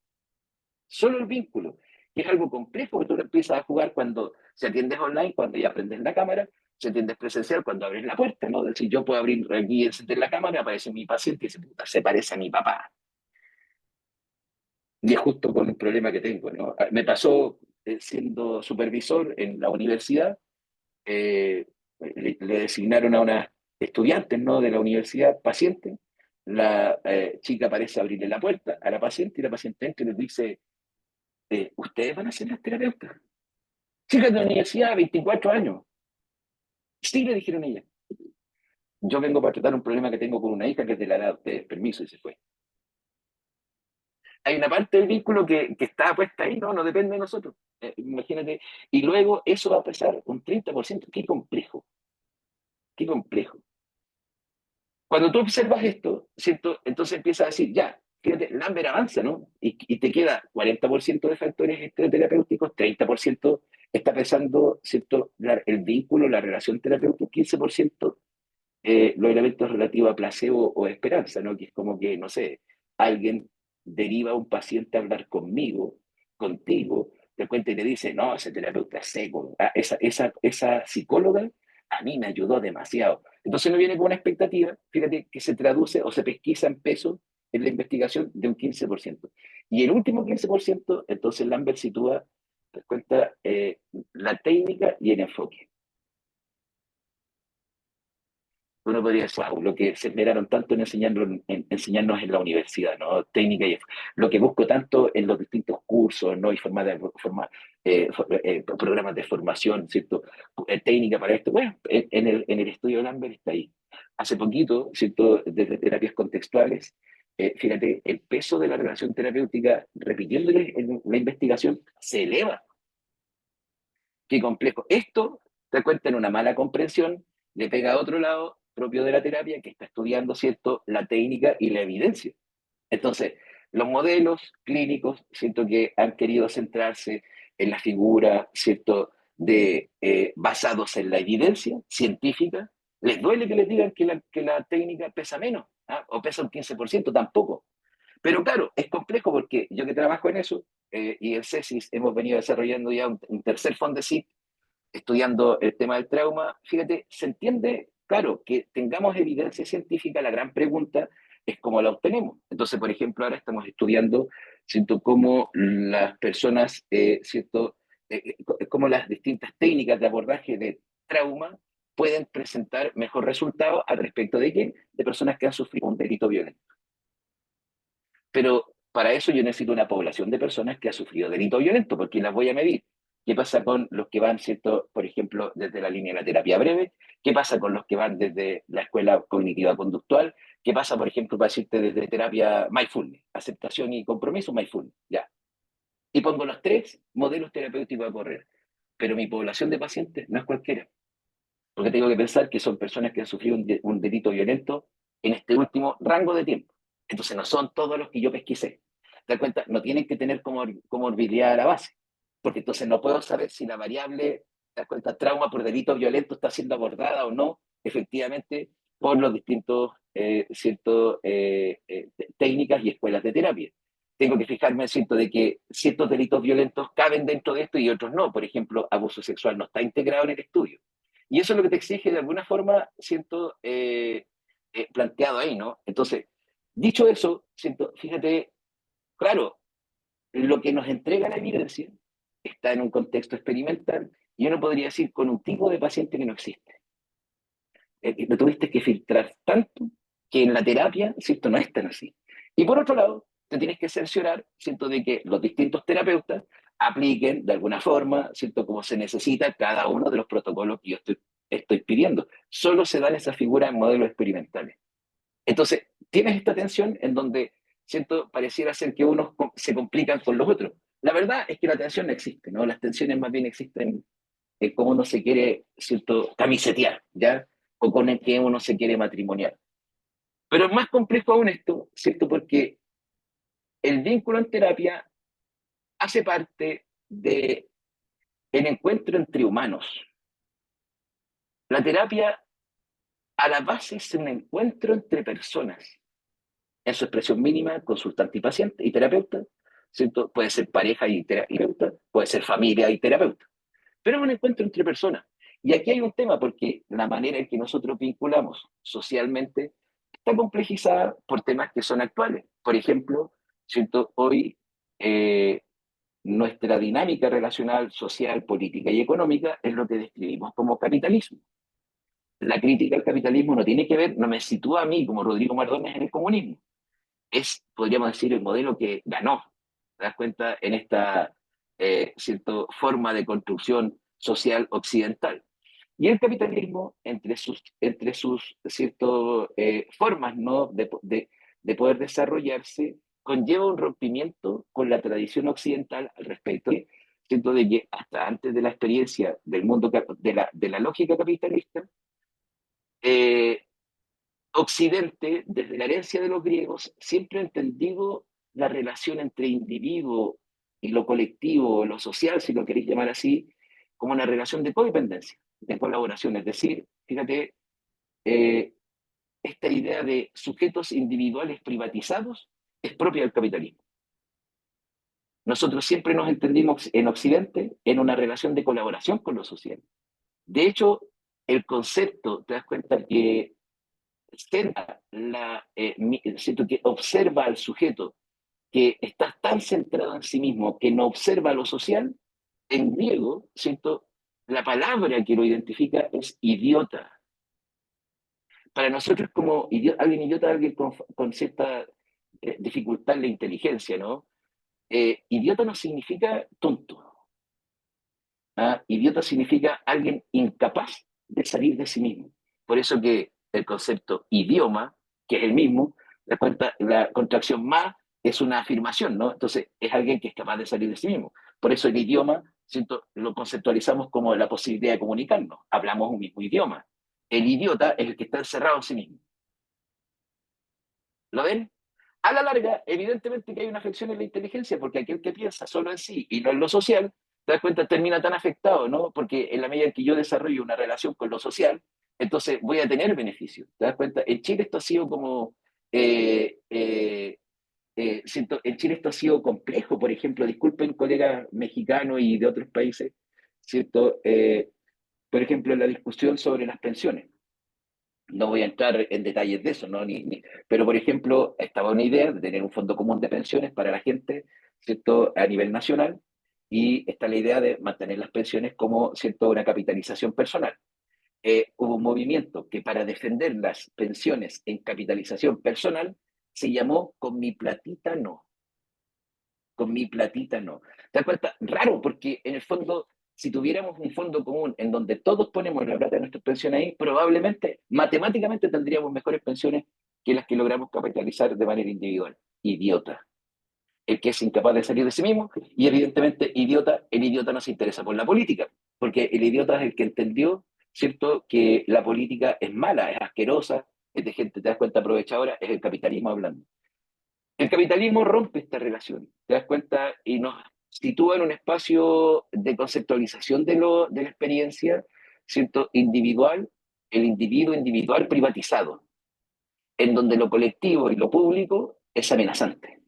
Solo el vínculo, que es algo complejo que tú empiezas a jugar cuando se atiendes online, cuando ya aprendes la cámara, se atiendes presencial cuando abres la puerta, ¿no? Es decir, yo puedo abrir aquí y encender la cámara, aparece mi paciente y dice, puta, se parece a mi papá. Y es justo con el problema que tengo, ¿no? Me pasó siendo supervisor en la universidad, eh, le designaron a una estudiante, ¿no?, de la universidad paciente. La chica parece abrirle la puerta a la paciente y la paciente entra y les dice, ¿ustedes van a ser las terapeutas? Chicas de la universidad, 24 años. Sí, le dijeron ella. Yo vengo para tratar un problema que tengo con una hija que es de la edad de permiso y se fue. Hay una parte del vínculo que está puesta ahí, no depende de nosotros. Imagínate. Y luego eso va a pesar un 30%. Qué complejo, qué complejo. Cuando tú observas esto, ¿cierto? Entonces empiezas a decir, ya, fíjate, Lambert avanza, ¿no? Y te queda 40% de factores terapéuticos, 30% está pesando, ¿cierto? El vínculo, la relación terapéutica, 15% los elementos relativos a placebo o esperanza, ¿no? Que es como que, no sé, alguien deriva a un paciente a hablar conmigo, contigo, te cuenta y te dice, no, ese terapeuta es seco. Ah, esa psicóloga a mí me ayudó demasiado. Entonces no viene con una expectativa, fíjate, que se traduce o se pesquisa en peso en la investigación de un 15%. Y el último 15%, entonces Lambert sitúa, te cuenta, la técnica y el enfoque. Uno podría decir, wow, lo que se esmeraron tanto en, enseñarnos en la universidad, ¿no? Técnica y lo que busco tanto en los distintos cursos, ¿no? Y programas de formación, ¿cierto? Técnica para esto. Bueno, en el estudio de Lambert está ahí. Hace poquito, ¿cierto? Desde terapias contextuales, fíjate, el peso de la relación terapéutica, repitiéndole en la investigación, se eleva. Qué complejo. Esto te cuenta en una mala comprensión, le pega a otro lado propio de la terapia que está estudiando, ¿cierto?, la técnica y la evidencia. Entonces, los modelos clínicos, siento que han querido centrarse en la figura, ¿cierto?, de basados en la evidencia científica. Les duele que les digan que la técnica pesa menos, ¿ah? O pesa un 15%, tampoco. Pero claro, es complejo porque yo que trabajo en eso, y en CESIS hemos venido desarrollando ya un tercer Fondesit estudiando el tema del trauma, fíjate, se entiende, claro, que tengamos evidencia científica, la gran pregunta es cómo la obtenemos. Entonces, por ejemplo, ahora estamos estudiando, siento, cómo las personas, cierto, cómo las distintas técnicas de abordaje de trauma pueden presentar mejor resultado al respecto de qué, de personas que han sufrido un delito violento. Pero para eso yo necesito una población de personas que ha sufrido delito violento, porque las voy a medir. ¿Qué pasa con los que van, cierto, por ejemplo, desde la línea de la terapia breve? ¿Qué pasa con los que van desde la escuela cognitiva conductual? ¿Qué pasa, por ejemplo, para decirte desde terapia mindfulness, aceptación y compromiso, mindfulness? Ya. Y pongo los tres modelos terapéuticos a correr. Pero mi población de pacientes no es cualquiera, porque tengo que pensar que son personas que han sufrido un delito violento en este último rango de tiempo. Entonces no son todos los que yo pesquisé. ¿Te das cuenta? No tienen que tener comorbilidad a la base, porque entonces no puedo saber si la variable, ¿te das cuenta?, trauma por delito violento está siendo abordada o no, efectivamente, por los distintos técnicas y escuelas de terapia. Tengo que fijarme en cierto de que ciertos delitos violentos caben dentro de esto y otros no. Por ejemplo, abuso sexual no está integrado en el estudio. Y eso es lo que te exige de alguna forma, siento, planteado ahí, ¿no? Entonces, dicho eso, siento, fíjate, claro, lo que nos entrega la evidencia está en un contexto experimental y uno podría decir con un tipo de paciente que no existe. Lo tuviste que filtrar tanto que en la terapia, ¿cierto?, no es tan así. Y por otro lado, te tienes que cerciorar, ¿cierto?, de que los distintos terapeutas apliquen de alguna forma, ¿cierto?, como se necesita cada uno de los protocolos que yo estoy pidiendo. Solo se dan esas figuras en modelos experimentales. Entonces, tienes esta tensión en donde, ¿cierto?, pareciera ser que unos se complican con los otros. La verdad es que la tensión no existe, ¿no? Las tensiones más bien existen cómo uno se quiere, ¿cierto?, camisetear, ¿ya? O con el que uno se quiere matrimoniar. Pero es más complejo aún esto, ¿cierto? Porque el vínculo en terapia hace parte del encuentro entre humanos. La terapia a la base es un encuentro entre personas, en su expresión mínima, consultante y paciente y terapeuta, ¿cierto? Puede ser pareja y terapeuta, puede ser familia y terapeuta, pero es un encuentro entre personas. Y aquí hay un tema, porque la manera en que nosotros vinculamos socialmente está complejizada por temas que son actuales. Por ejemplo, ¿cierto? Hoy eh, nuestra dinámica relacional, social, política y económica es lo que describimos como capitalismo. La crítica al capitalismo no tiene que ver, no me sitúa a mí como Rodrigo Mardones en el comunismo. Es, podríamos decir, el modelo que ganó, ¿te das cuenta? En esta cierto, forma de construcción social occidental. Y el capitalismo, entre sus cierto, formas, ¿no? De poder desarrollarse, conlleva un rompimiento con la tradición occidental al respecto. Siento de que hasta antes de la experiencia del mundo, de la lógica capitalista, eh, Occidente, desde la herencia de los griegos, siempre ha entendido la relación entre individuo y lo colectivo, o lo social, si lo queréis llamar así, como una relación de codependencia, de colaboración. Es decir, fíjate, eh, esta idea de sujetos individuales privatizados es propia del capitalismo. Nosotros siempre nos entendimos en Occidente en una relación de colaboración con lo social. De hecho, el concepto, te das cuenta que siento que observa al sujeto que está tan centrado en sí mismo que no observa lo social, en griego, siento, la palabra que lo identifica es idiota. Para nosotros como alguien idiota, alguien con cierta dificultad en la inteligencia, ¿no? Idiota no significa tonto. ¿Ah? Idiota significa alguien incapaz de salir de sí mismo. Por eso que el concepto idioma, que es el mismo, la contracción más es una afirmación, ¿no? Entonces es alguien que es capaz de salir de sí mismo. Por eso el idioma, siento, lo conceptualizamos como la posibilidad de comunicarnos. Hablamos un mismo idioma. El idiota es el que está encerrado en sí mismo. ¿Lo ven? A la larga, evidentemente que hay una afección en la inteligencia, porque aquel que piensa solo en sí y no en lo social, te das cuenta, termina tan afectado, ¿no? Porque en la medida en que yo desarrollo una relación con lo social, entonces voy a tener beneficios. ¿Te das cuenta? En Chile esto ha sido como, siento, en Chile esto ha sido complejo, por ejemplo, disculpen colegas mexicanos y de otros países, ¿cierto? Por ejemplo, en la discusión sobre las pensiones. No voy a entrar en detalles de eso, ¿no? Pero, por ejemplo, estaba una idea de tener un fondo común de pensiones para la gente, ¿cierto? A nivel nacional, y está la idea de mantener las pensiones como, ¿cierto? Una capitalización personal. Hubo un movimiento que para defender las pensiones en capitalización personal se llamó Con mi platita no, con mi platita no. ¿Te das cuenta? Raro, porque en el fondo, si tuviéramos un fondo común en donde todos ponemos la plata de nuestras pensiones ahí, probablemente, matemáticamente, tendríamos mejores pensiones que las que logramos capitalizar de manera individual. Idiota. El que es incapaz de salir de sí mismo, y evidentemente, idiota, el idiota no se interesa por la política, porque el idiota es el que entendió, ¿cierto?, que la política es mala, es asquerosa, es de gente, te das cuenta, aprovechadora, es el capitalismo hablando. El capitalismo rompe esta relación, te das cuenta, y nos sitúa en un espacio de conceptualización de la experiencia, ¿cierto? Individual, el individuo individual privatizado, en donde lo colectivo y lo público es amenazante.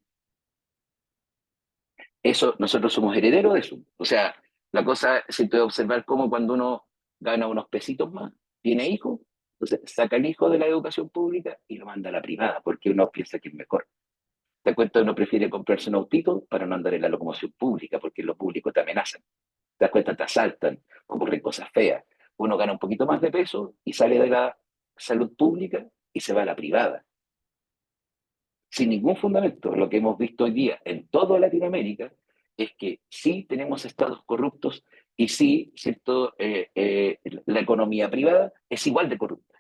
Eso, nosotros somos herederos de eso. O sea, la cosa se puede observar como cuando uno gana unos pesitos más, tiene hijos, entonces saca el hijo de la educación pública y lo manda a la privada, porque uno piensa que es mejor. Te cuenta, uno prefiere comprarse un autito para no andar en la locomoción pública, porque en lo público te amenazan. Te das cuenta, te asaltan, ocurren cosas feas. Uno gana un poquito más de peso y sale de la salud pública y se va a la privada. Sin ningún fundamento. Lo que hemos visto hoy día en toda Latinoamérica es que sí tenemos estados corruptos y sí, ¿cierto? La economía privada es igual de corrupta.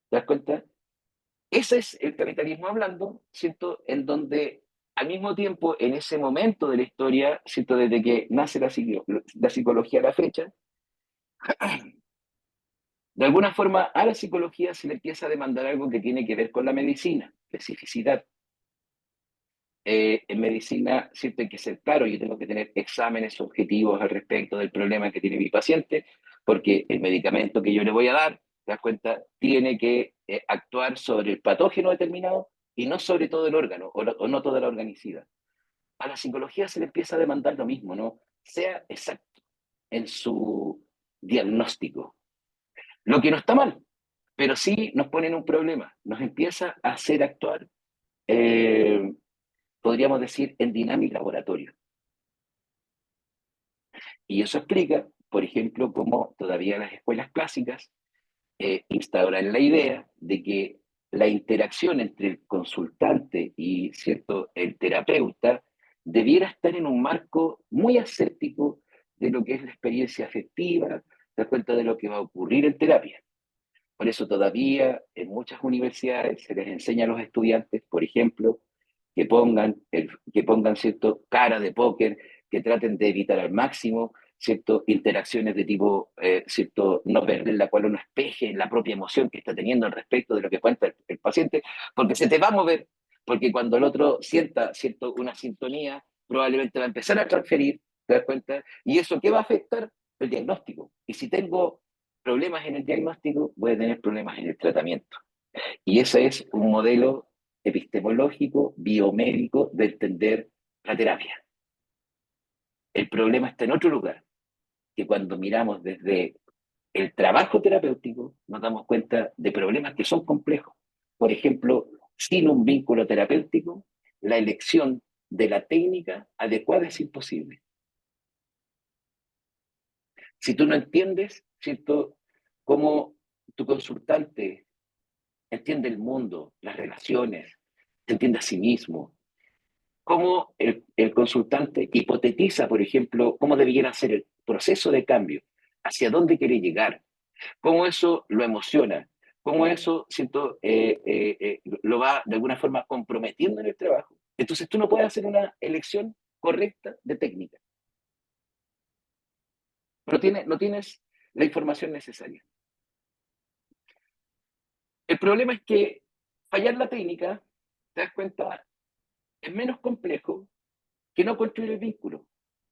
¿Te das cuenta? Ese es el capitalismo hablando, ¿cierto? En donde al mismo tiempo, en ese momento de la historia, ¿cierto? Desde que nace la psicología a la fecha, de alguna forma a la psicología se le empieza a demandar algo que tiene que ver con la medicina, especificidad. en medicina siempre hay que ser claro, yo tengo que tener exámenes objetivos al respecto del problema que tiene mi paciente, porque el medicamento que yo le voy a dar, te das cuenta, tiene que actuar sobre el patógeno determinado y no sobre todo el órgano o no toda la organicidad. A la psicología se le empieza a demandar lo mismo, ¿no? Sea exacto en su diagnóstico. Lo que no está mal, pero sí nos pone en un problema, nos empieza a hacer actuar, eh, podríamos decir, en dinámica laboratorio. Y eso explica, por ejemplo, cómo todavía las escuelas clásicas instauran la idea de que la interacción entre el consultante y cierto, el terapeuta debiera estar en un marco muy aséptico de lo que es la experiencia afectiva, dar cuenta de lo que va a ocurrir en terapia. Por eso todavía en muchas universidades se les enseña a los estudiantes, por ejemplo, que pongan cierto, cara de póker, que traten de evitar al máximo cierto, interacciones de tipo cierto, no verbal, en la cual uno espeje la propia emoción que está teniendo al respecto de lo que cuenta el paciente, porque se te va a mover, porque cuando el otro sienta cierto, una sintonía, probablemente va a empezar a transferir, ¿te das cuenta? Y eso, ¿qué va a afectar? El diagnóstico. Y si tengo problemas en el diagnóstico, voy a tener problemas en el tratamiento. Y ese es un modelo epistemológico, biomédico de entender la terapia. El problema está en otro lugar, que cuando miramos desde el trabajo terapéutico nos damos cuenta de problemas que son complejos. Por ejemplo, sin un vínculo terapéutico, la elección de la técnica adecuada es imposible. Si tú no entiendes, ¿cierto?, cómo tu consultante entiende el mundo, las relaciones, se entiende a sí mismo, cómo el consultante hipotetiza, por ejemplo, cómo debiera ser el proceso de cambio, hacia dónde quiere llegar, cómo eso lo emociona, cómo eso siento, lo va de alguna forma comprometiendo en el trabajo. Entonces tú no puedes hacer una elección correcta de técnica. No tienes la información necesaria. El problema es que fallar la técnica, te das cuenta, es menos complejo que no construir el vínculo.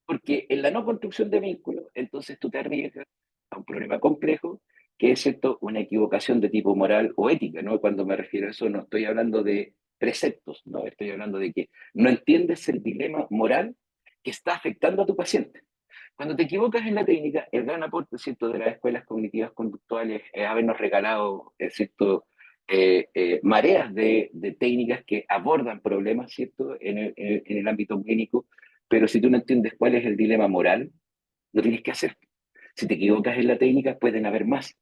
Porque en la no construcción de vínculo, entonces tú te arriesgas a un problema complejo, que es esto, una equivocación de tipo moral o ética, ¿no? Cuando me refiero a eso, no estoy hablando de preceptos, no, estoy hablando de que no entiendes el dilema moral que está afectando a tu paciente. Cuando te equivocas en la técnica, el gran aporte, ¿cierto?, de las escuelas cognitivas conductuales es habernos regalado, ¿cierto?, mareas de técnicas que abordan problemas, ¿cierto?, en el ámbito clínico, pero si tú no entiendes cuál es el dilema moral, no tienes que hacer. Si te equivocas en la técnica, pueden haber más,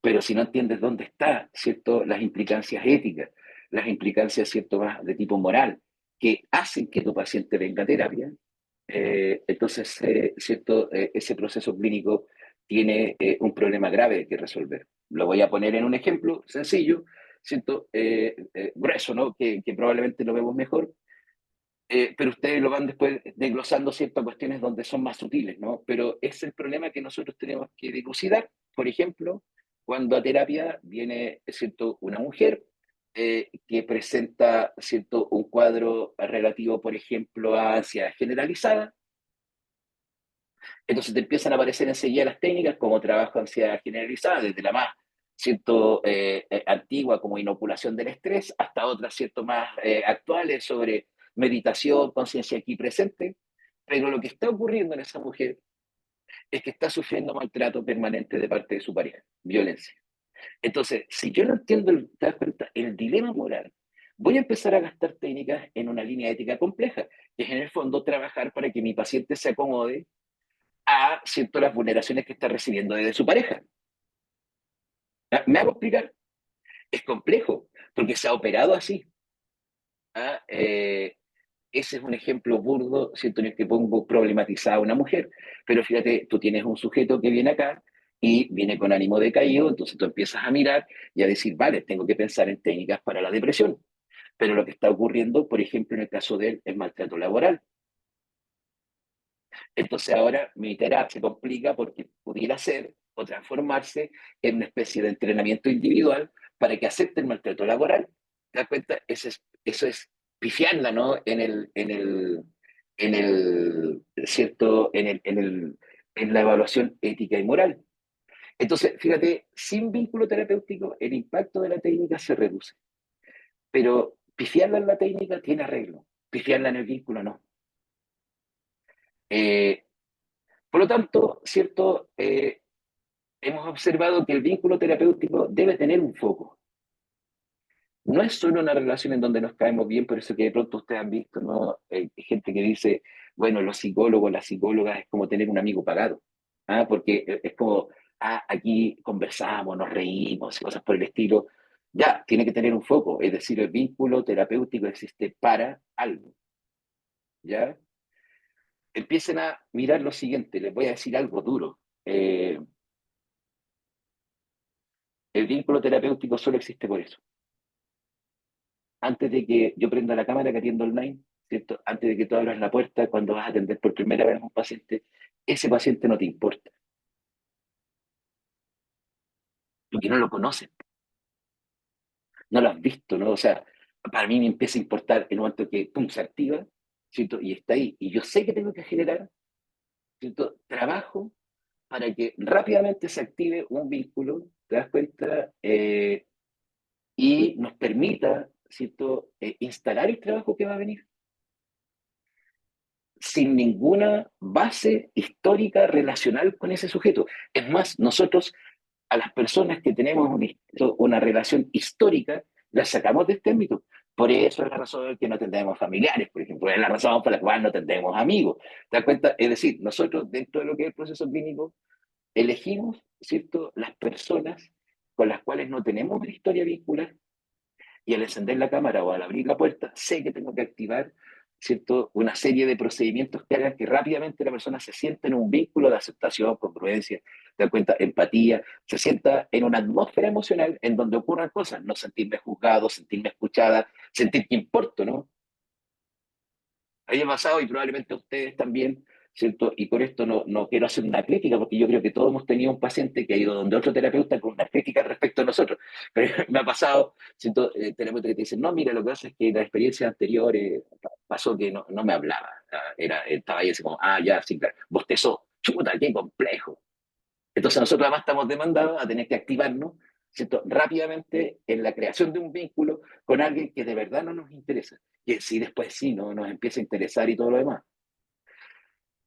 pero si no entiendes dónde están, ¿cierto?, las implicancias éticas, las implicancias, ¿cierto?, más de tipo moral, que hacen que tu paciente venga a terapia, entonces, ¿cierto? Ese proceso clínico tiene un problema grave que resolver. Lo voy a poner en un ejemplo sencillo, ¿cierto? Grueso, ¿no? Que probablemente lo vemos mejor, pero ustedes lo van después desglosando ciertas cuestiones donde son más sutiles, ¿no? Pero es el problema que nosotros tenemos que dilucidar. Por ejemplo, cuando a terapia viene, ¿cierto?, una mujer que presenta, ¿cierto?, un cuadro relativo, por ejemplo, a ansiedad generalizada, entonces te empiezan a aparecer enseguida las técnicas como trabajo de ansiedad generalizada, desde la más cierto, antigua como inoculación del estrés hasta otras cierto, más actuales sobre meditación, conciencia aquí presente. Pero lo que está ocurriendo en esa mujer es que está sufriendo maltrato permanente de parte de su pareja, violencia. Entonces, si yo no entiendo, te das cuenta, el dilema moral, voy a empezar a gastar técnicas en una línea ética compleja, que es en el fondo trabajar para que mi paciente se acomode a cierto, las vulneraciones que está recibiendo desde su pareja. ¿Me hago explicar? Es complejo, porque se ha operado así. ¿Ah? Ese es un ejemplo burdo, siento, en el que pongo problematizada a una mujer, pero fíjate, tú tienes un sujeto que viene acá y viene con ánimo decaído, entonces tú empiezas a mirar y a decir, vale, tengo que pensar en técnicas para la depresión. Pero lo que está ocurriendo, por ejemplo, en el caso de él, es maltrato laboral. Entonces ahora mi terapia se complica porque pudiera ser o transformarse en una especie de entrenamiento individual para que acepte el maltrato laboral. ¿Te das cuenta? Eso es pifiarla, ¿no? ¿Cierto? En la evaluación ética y moral. Entonces, fíjate, sin vínculo terapéutico, el impacto de la técnica se reduce. Pero pifiarla en la técnica tiene arreglo, pifiarla en el vínculo no. Eh, por lo tanto, ¿cierto? Hemos observado que el vínculo terapéutico debe tener un foco. No es solo una relación en donde nos caemos bien, por eso que de pronto ustedes han visto, ¿no? Gente que dice, bueno, los psicólogos, las psicólogas es como tener un amigo pagado, ¿ah? Porque es como, aquí conversamos, nos reímos, cosas por el estilo. Ya, tiene que tener un foco, es decir, el vínculo terapéutico existe para algo, ¿ya? Empiecen a mirar lo siguiente, les voy a decir algo duro. El vínculo terapéutico solo existe por eso. Antes de que yo prenda la cámara que atiendo online, ¿cierto? Antes de que tú abras la puerta cuando vas a atender por primera vez a un paciente, ese paciente no te importa, porque no lo conoces, no lo has visto, ¿no? O sea, para mí me empieza a importar el momento que, pum, se activa, ¿cierto? Y está ahí. Y yo sé que tengo que generar, ¿cierto? Trabajo para que rápidamente se active un vínculo, ¿te das cuenta? Y nos permita, ¿cierto? Instalar el trabajo que va a venir sin ninguna base histórica relacional con ese sujeto. Es más, nosotros a las personas que tenemos una relación histórica, las sacamos de este ámbito. Por eso es la razón por la que no tendremos familiares, por ejemplo, es la razón por la cual no tendremos amigos. ¿Te das cuenta? Es decir, nosotros dentro de lo que es el proceso clínico, elegimos, ¿cierto?, las personas con las cuales no tenemos una historia vincular y al encender la cámara o al abrir la puerta, sé que tengo que activar, ¿cierto?, una serie de procedimientos que hagan que rápidamente la persona se sienta en un vínculo de aceptación, congruencia, te das cuenta, empatía, se sienta en una atmósfera emocional en donde ocurran cosas, no sentirme juzgado, sentirme escuchada, sentir que importo, ¿no? A mí me ha pasado y probablemente a ustedes también, ¿cierto? Y por esto no quiero hacer una crítica, porque yo creo que todos hemos tenido un paciente que ha ido donde otro terapeuta con una crítica respecto a nosotros. Pero me ha pasado, ¿cierto? Terapeutas que te dicen, no, mira, lo que pasa es que la experiencia anterior pasó que no me hablaba. Estaba ahí así como, ya, sí, claro, bostezó. Chuta, qué complejo. Entonces nosotros además estamos demandados a tener que activarnos, ¿cierto?, rápidamente en la creación de un vínculo con alguien que de verdad no nos interesa, que sí después sí no nos empieza a interesar y todo lo demás.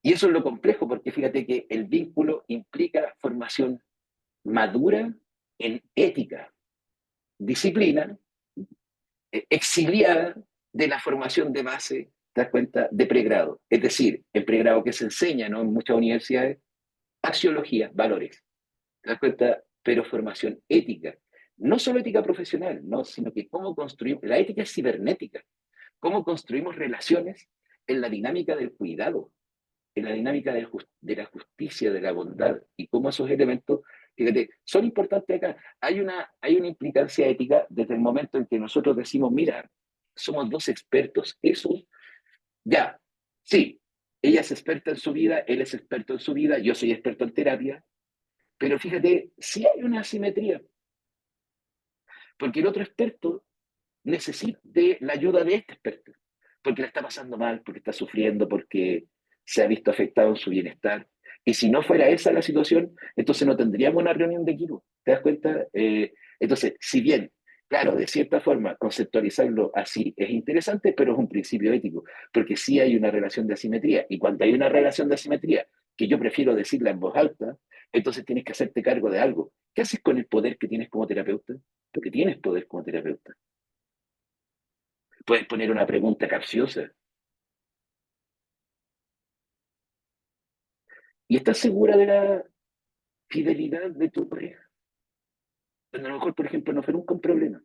Y eso es lo complejo, porque fíjate que el vínculo implica formación madura en ética, disciplina, exiliada de la formación de base, te das cuenta, de pregrado. Es decir, el pregrado que se enseña, ¿no?, en muchas universidades, axiología, valores. ¿Te das cuenta? Pero formación ética. No solo ética profesional, no, sino que cómo construimos, la ética es cibernética, cómo construimos relaciones en la dinámica del cuidado, en la dinámica de la justicia, de la bondad, y cómo esos elementos, fíjate, son importantes acá. Hay una implicancia ética desde el momento en que nosotros decimos, mira, somos dos expertos, eso, ya, sí, ella es experta en su vida, él es experto en su vida, yo soy experto en terapia, pero fíjate, sí hay una asimetría, porque el otro experto necesita de la ayuda de este experto, porque la está pasando mal, porque está sufriendo, porque se ha visto afectado en su bienestar. Y si no fuera esa la situación, entonces no tendríamos una reunión de equipo. ¿Te das cuenta? Entonces, si bien, claro, de cierta forma, conceptualizarlo así es interesante, pero es un principio ético, porque sí hay una relación de asimetría. Y cuando hay una relación de asimetría, que yo prefiero decirla en voz alta, entonces tienes que hacerte cargo de algo. ¿Qué haces con el poder que tienes como terapeuta? Porque tienes poder como terapeuta. Puedes poner una pregunta capciosa. ¿Y estás segura de la fidelidad de tu pareja? Cuando a lo mejor, por ejemplo, no fue nunca un problema.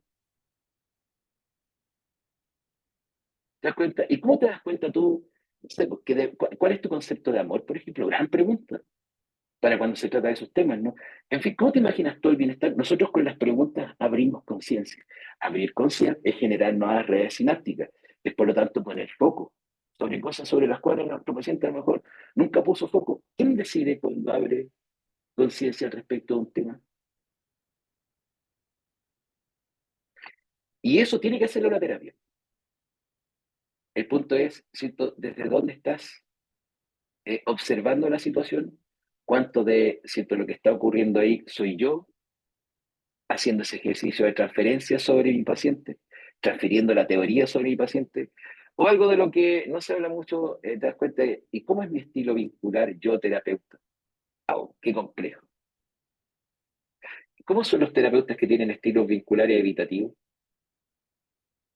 ¿Te das cuenta? ¿Y cómo te das cuenta tú? No sé, ¿cuál es tu concepto de amor, por ejemplo? Gran pregunta para cuando se trata de esos temas, ¿no? En fin, ¿cómo te imaginas tú el bienestar? Nosotros con las preguntas abrimos conciencia. Abrir conciencia es generar nuevas redes sinápticas. Es, por lo tanto, poner foco sobre cosas sobre las cuales nuestro paciente a lo mejor nunca puso foco. ¿Quién decide cuando abre conciencia al respecto de un tema? Y eso tiene que hacerlo la terapia. El punto es, ¿cierto?, desde dónde estás observando la situación, cuánto de, ¿cierto?, lo que está ocurriendo ahí soy yo haciendo ese ejercicio de transferencia sobre mi paciente, transfiriendo la teoría sobre mi paciente, o algo de lo que no se habla mucho, te das cuenta, ¿y cómo es mi estilo vincular yo terapeuta? Oh, qué complejo. ¿Cómo son los terapeutas que tienen estilos vinculares evitativos?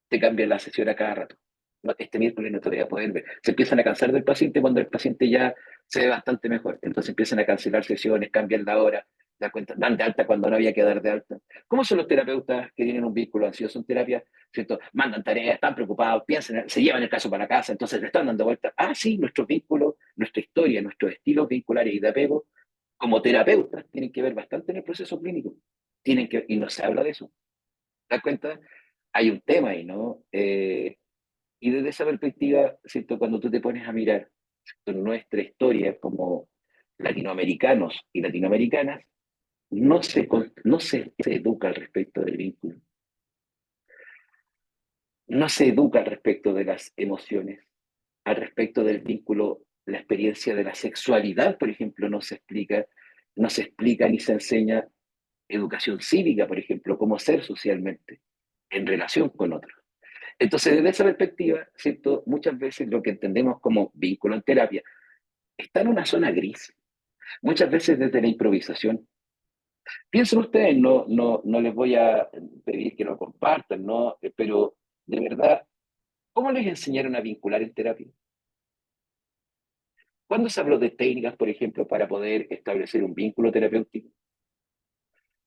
Te cambian la sesión a cada rato. No, este miércoles no te voy a poder ver. Se empiezan a cansar del paciente cuando el paciente ya se ve bastante mejor. Entonces empiezan a cancelar sesiones, cambian la hora, da cuenta, dan de alta cuando no había que dar de alta. ¿Cómo son los terapeutas que tienen un vínculo ansioso en terapia? ¿Cierto? Mandan tareas, están preocupados, piensan, se llevan el caso para la casa, entonces le están dando vueltas. Ah, sí, nuestros vínculos, nuestra historia, nuestros estilos vinculares y de apego, como terapeutas, tienen que ver bastante en el proceso clínico. Tienen que, y no se habla de eso. ¿Te das cuenta? Hay un tema ahí, ¿no? Y desde esa perspectiva, ¿cierto? Cuando tú te pones a mirar, ¿cierto?, nuestra historia como latinoamericanos y latinoamericanas, no se educa al respecto del vínculo, no se educa al respecto de las emociones, al respecto del vínculo, la experiencia de la sexualidad, por ejemplo, no se explica ni se enseña educación cívica, por ejemplo, cómo ser socialmente en relación con otros. Entonces, desde esa perspectiva, ¿cierto? Muchas veces lo que entendemos como vínculo en terapia está en una zona gris, muchas veces desde la improvisación. Piensen ustedes, no les voy a pedir que lo compartan, ¿no? Pero de verdad, ¿cómo les enseñaron a vincular en terapia? ¿Cuándo se habló de técnicas, por ejemplo, para poder establecer un vínculo terapéutico?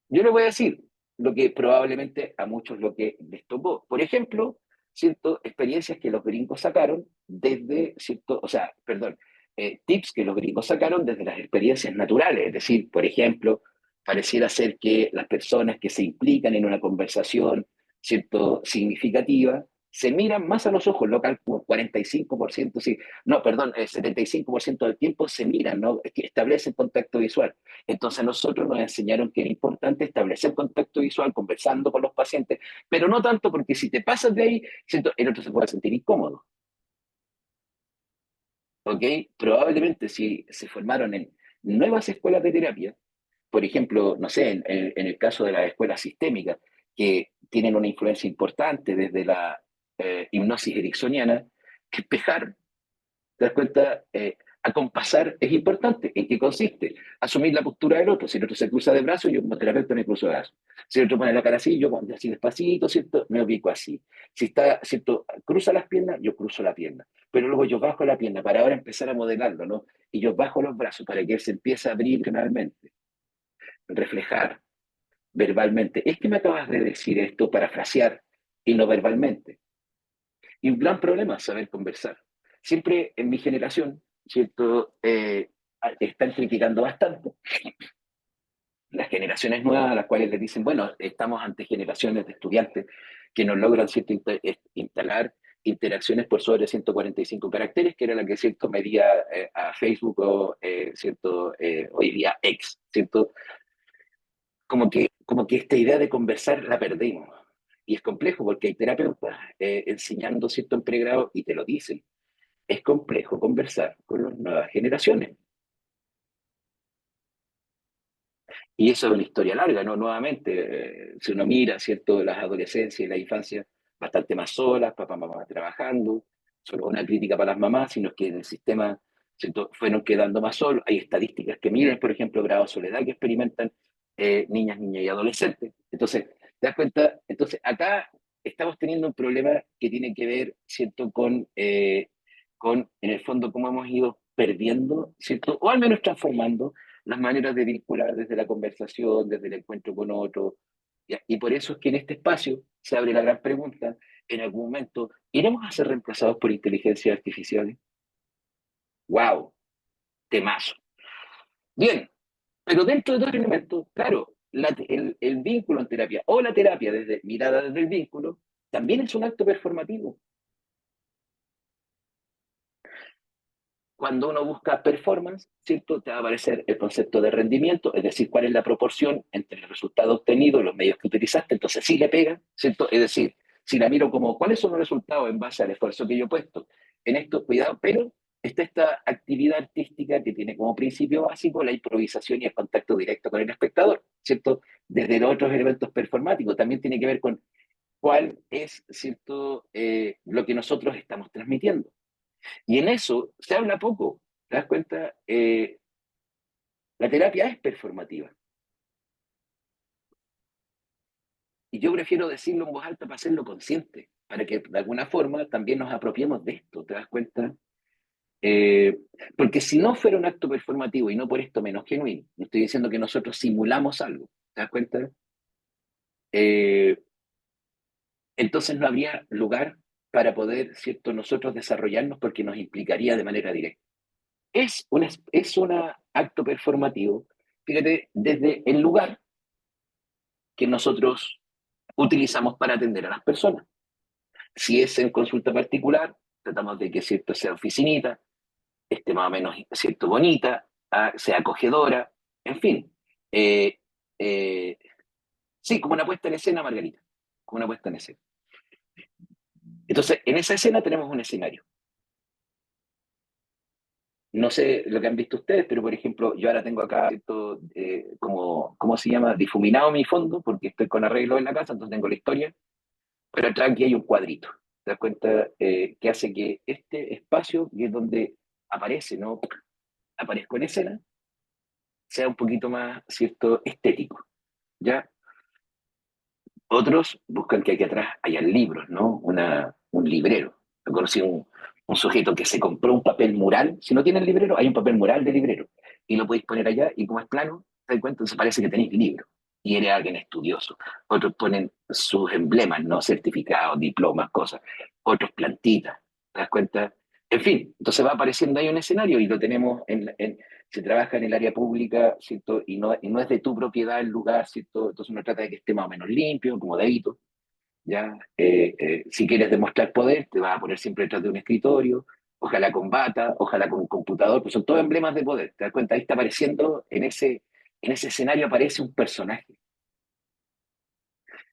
Yo les voy a decir lo que probablemente a muchos lo que les tocó. Por ejemplo, ¿cierto? Experiencias que los gringos sacaron desde, ¿cierto? O sea, perdón, tips que los gringos sacaron desde las experiencias naturales. Es decir, por ejemplo, pareciera ser que las personas que se implican en una conversación, ¿cierto?, significativa, se miran más a los ojos, lo calculo, 45%, sí, no, perdón, el 75% del tiempo se miran, ¿no? Que establecen contacto visual. Entonces a nosotros nos enseñaron que era importante establecer contacto visual conversando con los pacientes, pero no tanto porque si te pasas de ahí, el otro se puede sentir incómodo, ¿ok? Probablemente si se formaron en nuevas escuelas de terapia, por ejemplo, no sé, en el caso de las escuelas sistémicas, que tienen una influencia importante desde la hipnosis ericksoniana, que espejar. ¿Te das cuenta? Acompasar es importante. ¿En qué consiste? Asumir la postura del otro. Si el otro se cruza de brazos, yo como terapeuta me cruzo de brazos. Si el otro pone la cara así, yo así despacito, ¿cierto? Me ubico así. Si está, ¿cierto?, cruza las piernas, yo cruzo la pierna. Pero luego yo bajo la pierna para ahora empezar a modelarlo, ¿no? Y yo bajo los brazos para que él se empiece a abrir canalmente, reflejar verbalmente. Es que me acabas de decir esto, parafrasear, y no verbalmente. Y un gran problema es saber conversar. Siempre en mi generación, ¿cierto? Están criticando bastante las generaciones nuevas a las cuales les dicen, bueno, estamos ante generaciones de estudiantes que no logran, ¿cierto?, instalar interacciones por sobre 145 caracteres, que era la que, ¿cierto?, medía a Facebook o, ¿cierto?, hoy día X, ¿cierto? Como que esta idea de conversar la perdimos. Y es complejo porque hay terapeutas enseñando, ¿cierto?, en pregrado y te lo dicen. Es complejo conversar con las nuevas generaciones. Y eso es una historia larga, ¿no? Nuevamente, si uno mira, ¿cierto?, las adolescencias y la infancia bastante más solas, papá, mamá trabajando, solo una crítica para las mamás, sino que en el sistema, ¿cierto?, fueron quedando más solos. Hay estadísticas que miran, por ejemplo, grado de soledad que experimentan niñas, niñas y adolescentes. Entonces, ¿te das cuenta? Entonces, acá estamos teniendo un problema que tiene que ver, ¿cierto?, con, en el fondo, cómo hemos ido perdiendo, ¿cierto?, o al menos transformando las maneras de vincular desde la conversación, desde el encuentro con otro. ¿Ya? Y por eso es que en este espacio se abre la gran pregunta, en algún momento, ¿iremos a ser reemplazados por inteligencia artificial? ¡Wow! Temazo. Bien, pero dentro de todo elementos, claro, el vínculo en terapia o la terapia mirada desde el vínculo también es un acto performativo. Cuando uno busca performance, ¿cierto?, te va a aparecer el concepto de rendimiento, es decir, cuál es la proporción entre el resultado obtenido y los medios que utilizaste. Entonces, sí le pega, ¿cierto? Es decir, Si la miro como, ¿cuáles son los resultados en base al esfuerzo que yo he puesto? En esto, cuidado, pero está esta actividad artística que tiene como principio básico la improvisación y el contacto directo con el espectador, ¿cierto? Desde los otros elementos performáticos, también tiene que ver con cuál es, ¿cierto?, lo que nosotros estamos transmitiendo. Y en eso se habla poco, ¿te das cuenta? La terapia es performativa. Y yo prefiero decirlo en voz alta para hacerlo consciente, para que de alguna forma también nos apropiemos de esto, ¿te das cuenta? Eh, Porque si no fuera un acto performativo y no por esto menos genuino, no estoy diciendo que nosotros simulamos algo, ¿te das cuenta? Eh, entonces no habría lugar para poder, ¿cierto?, nosotros desarrollarnos porque nos implicaría de manera directa. Es un acto performativo, fíjate, desde el lugar que nosotros utilizamos para atender a las personas. Si es en consulta particular, tratamos de que cierto sea oficinita, esté más o menos cierto bonita, sea acogedora, en fin. Eh, eh, sí, como una puesta en escena, Margarita, como una puesta en escena. Entonces, en esa escena tenemos un escenario. No sé lo que han visto ustedes, pero por ejemplo, yo ahora tengo acá, ¿cierto? Como, ¿cómo se llama? Difuminado mi fondo, porque estoy con arreglo en la casa, entonces tengo la historia, pero atrás aquí hay un cuadrito. ¿Te das cuenta? Que hace que este espacio, que es donde aparece, ¿no? Aparezco en escena, sea un poquito más, ¿cierto?, estético, ¿ya? Otros buscan que aquí atrás hayan libros, ¿no? Un librero. Yo conocí un sujeto que se compró un papel mural. Si no tiene el librero, hay un papel mural de librero. Y lo podéis poner allá y como es plano, te das cuenta, entonces parece que tenéis libro. Y eres alguien estudioso. Otros ponen sus emblemas, ¿no? Certificados, diplomas, cosas. Otros plantitas. ¿Te das cuenta? En fin, entonces va apareciendo ahí un escenario y lo tenemos se trabaja en el área pública, ¿cierto? Y no es de tu propiedad el lugar, ¿cierto? Entonces uno trata de que esté más o menos limpio, acomodadito, ¿ya? Si quieres demostrar poder, te vas a poner siempre detrás de un escritorio, ojalá con bata, ojalá con un computador, pues son todos emblemas de poder, ¿te das cuenta? Ahí está apareciendo, en ese escenario aparece un personaje,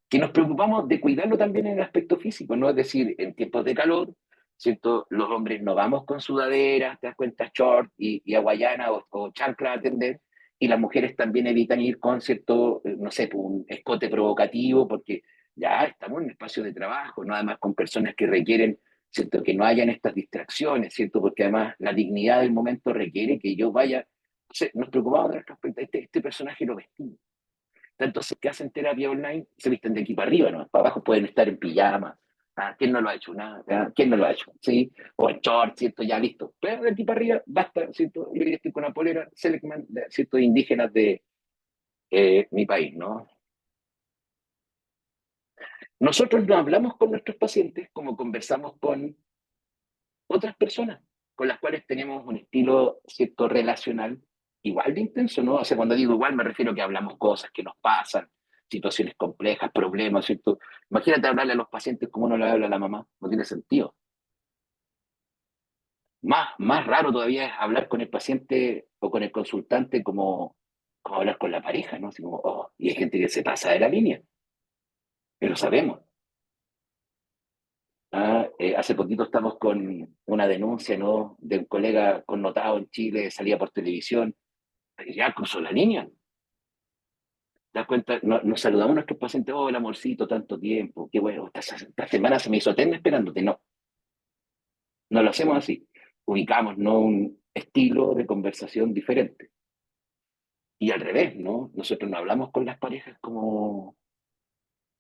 que nos preocupamos de cuidarlo también en el aspecto físico, ¿no? Es decir, en tiempos de calor, ¿cierto? Los hombres no vamos con sudaderas, te das cuenta, short y hawaiana o chancla a atender, y las mujeres también evitan ir con cierto, no sé, pues, un escote provocativo, porque ya estamos en un espacio de trabajo, no además con personas que requieren, ¿cierto? Que no hayan estas distracciones, ¿cierto? Porque además la dignidad del momento requiere que yo vaya, no sé, nos preocupamos de nuestro aspecto, este personaje lo vestimos. Entonces, ¿qué hacen terapia online? Se visten de aquí para arriba, ¿no? Para abajo pueden estar en pijama. ¿Quién no lo ha hecho? Nada. ¿Quién no lo ha hecho? ¿Sí? O en short, ¿cierto? Ya listo. Pero de aquí para arriba basta, ¿cierto? Yo estoy con una polera Selectman, ¿cierto? Indígenas de mi país, ¿no? Nosotros no hablamos con nuestros pacientes como conversamos con otras personas con las cuales tenemos un estilo, ¿cierto?, relacional igual de intenso, ¿no? O sea, cuando digo igual me refiero a que hablamos cosas que nos pasan, situaciones complejas, problemas, ¿cierto? Imagínate hablarle a los pacientes como uno le habla a la mamá, no tiene sentido. Más raro todavía es hablar con el paciente o con el consultante como hablar con la pareja, ¿no? Así como, oh, y hay gente que se pasa de la línea, pero sabemos. Hace poquito estamos con una denuncia, ¿no?, de un colega connotado en Chile, salía por televisión, ya cruzó la línea. ¿Te das cuenta? Nos saludamos a nuestros pacientes, oh, el amorcito, tanto tiempo, qué bueno, esta semana se me hizo eterna esperándote. No, no lo hacemos así. Ubicamos, ¿no?, un estilo de conversación diferente. Y al revés, ¿no? Nosotros no hablamos con las parejas como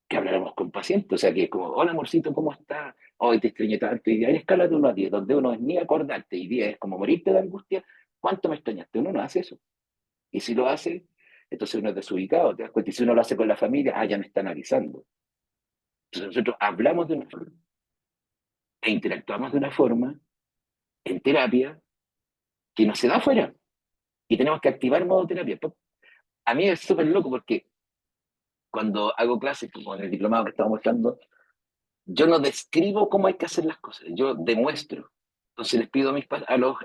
que habláramos con pacientes, o sea, que es como, hola amorcito, ¿cómo estás? Hoy te extrañé tanto, y en escala de 1 a 10, donde uno es ni acordarte, y 10 es como morirte de angustia, ¿cuánto me extrañaste? Uno no hace eso. Y si lo hace, entonces uno es desubicado, ¿te das cuenta? Y si uno lo hace con la familia, ya me están avisando. Entonces nosotros hablamos de una forma e interactuamos de una forma en terapia que no se da afuera. Y tenemos que activar modo terapia. A mí es súper loco porque cuando hago clases, como en el diplomado que estamos mostrando, yo no describo cómo hay que hacer las cosas, yo demuestro. Entonces les pido a los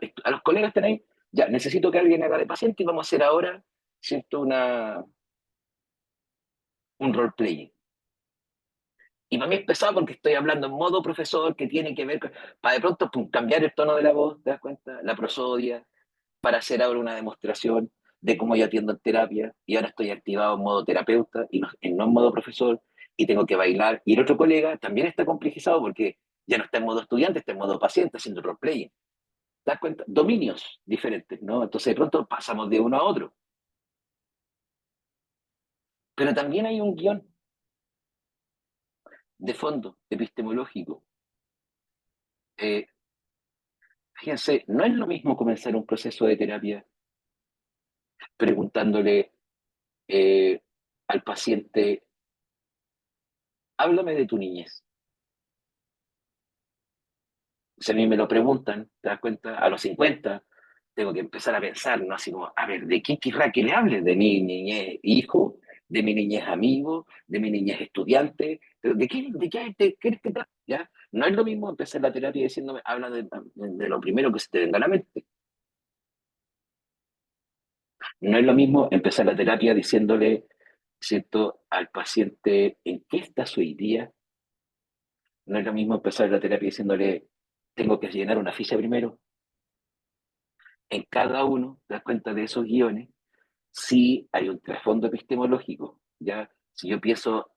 colegas que están ahí, ya, necesito que alguien haga de paciente y vamos a hacer ahora, ¿cierto? Un role-playing. Y para mí es pesado porque estoy hablando en modo profesor que tiene que ver con, para de pronto pum, cambiar el tono de la voz, ¿te das cuenta? La prosodia, para hacer ahora una demostración de cómo yo atiendo en terapia y ahora estoy activado en modo terapeuta y no, no en modo profesor y tengo que bailar. Y el otro colega también está complejizado porque ya no está en modo estudiante, está en modo paciente haciendo roleplaying. ¿Te das cuenta? Dominios diferentes, ¿no? Entonces de pronto pasamos de uno a otro. Pero también hay un guión de fondo epistemológico. Eh, Fíjense, no es lo mismo comenzar un proceso de terapia preguntándole eh, al paciente, háblame de tu niñez. Si a mí me lo preguntan, ¿te das cuenta? A los 50 tengo que empezar a pensar, ¿no? Así como, a ver, ¿de qué querrá que le hable? ¿De mi niñez hijo? ¿De mi niñez amigo? ¿De mi niñez estudiante? ¿De qué te trata? ¿Ya? No es lo mismo empezar la terapia diciéndome, habla de lo primero que se te venga a la mente. No es lo mismo empezar la terapia diciéndole, ¿cierto?, al paciente, ¿en qué estás hoy día? No es lo mismo empezar la terapia diciéndole, tengo que llenar una ficha primero. En cada uno, te das cuenta de esos guiones, sí hay un trasfondo epistemológico, ¿ya? Si yo pienso,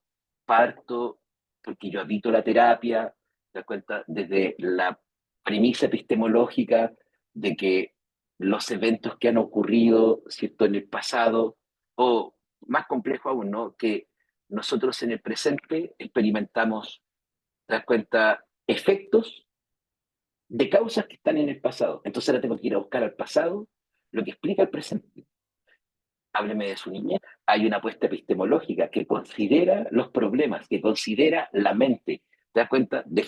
parto, porque yo habito la terapia, te das cuenta desde la premisa epistemológica de que los eventos que han ocurrido, ¿cierto?, en el pasado, o más complejo aún, ¿no?, que nosotros en el presente experimentamos, te das cuenta, efectos de causas que están en el pasado. Entonces ahora tengo que ir a buscar al pasado lo que explica el presente. Hábleme de su niñez. Hay una apuesta epistemológica que considera los problemas, que considera la mente. ¿Te das cuenta? De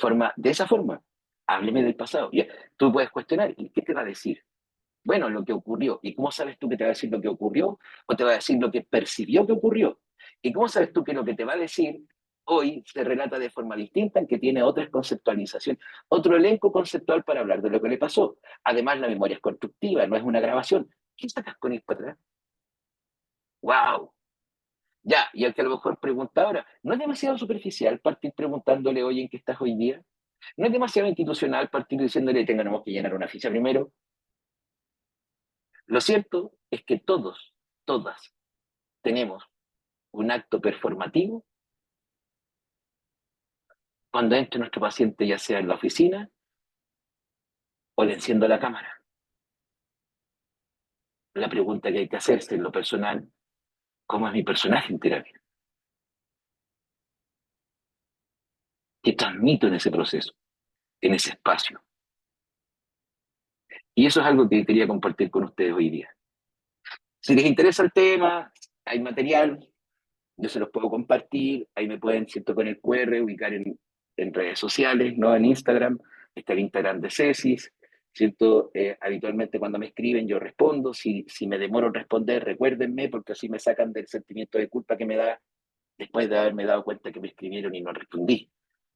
esa forma. Hábleme del pasado. Ya, tú puedes cuestionar, ¿y qué te va a decir? Bueno, lo que ocurrió. ¿Y cómo sabes tú que te va a decir lo que ocurrió? ¿O te va a decir lo que percibió que ocurrió? ¿Y cómo sabes tú que lo que te va a decir hoy se relata de forma distinta, en que tiene otras conceptualizaciones, otro elenco conceptual para hablar de lo que le pasó? Además, la memoria es constructiva, no es una grabación. ¿Qué sacas con esto atrás? ¡Wow! Ya, y el que a lo mejor pregunta ahora, ¿no es demasiado superficial partir preguntándole, oye, ¿en qué estás hoy día? ¿No es demasiado institucional partir diciéndole, tenemos que llenar una ficha primero? Lo cierto es que todos, todas, tenemos un acto performativo cuando entra nuestro paciente, ya sea en la oficina o le enciendo la cámara. La pregunta que hay que hacerse en lo personal, ¿cómo es mi personaje en terapia? ¿Qué transmito en ese proceso, en ese espacio? Y eso es algo que quería compartir con ustedes hoy día. Si les interesa el tema, hay material, yo se los puedo compartir, ahí me pueden, ¿cierto?, con el QR ubicar en redes sociales, ¿no? En Instagram, está el Instagram de Cesis, ¿cierto? Habitualmente cuando me escriben yo respondo, si me demoro en responder, recuérdenme, porque así me sacan del sentimiento de culpa que me da después de haberme dado cuenta que me escribieron y no respondí.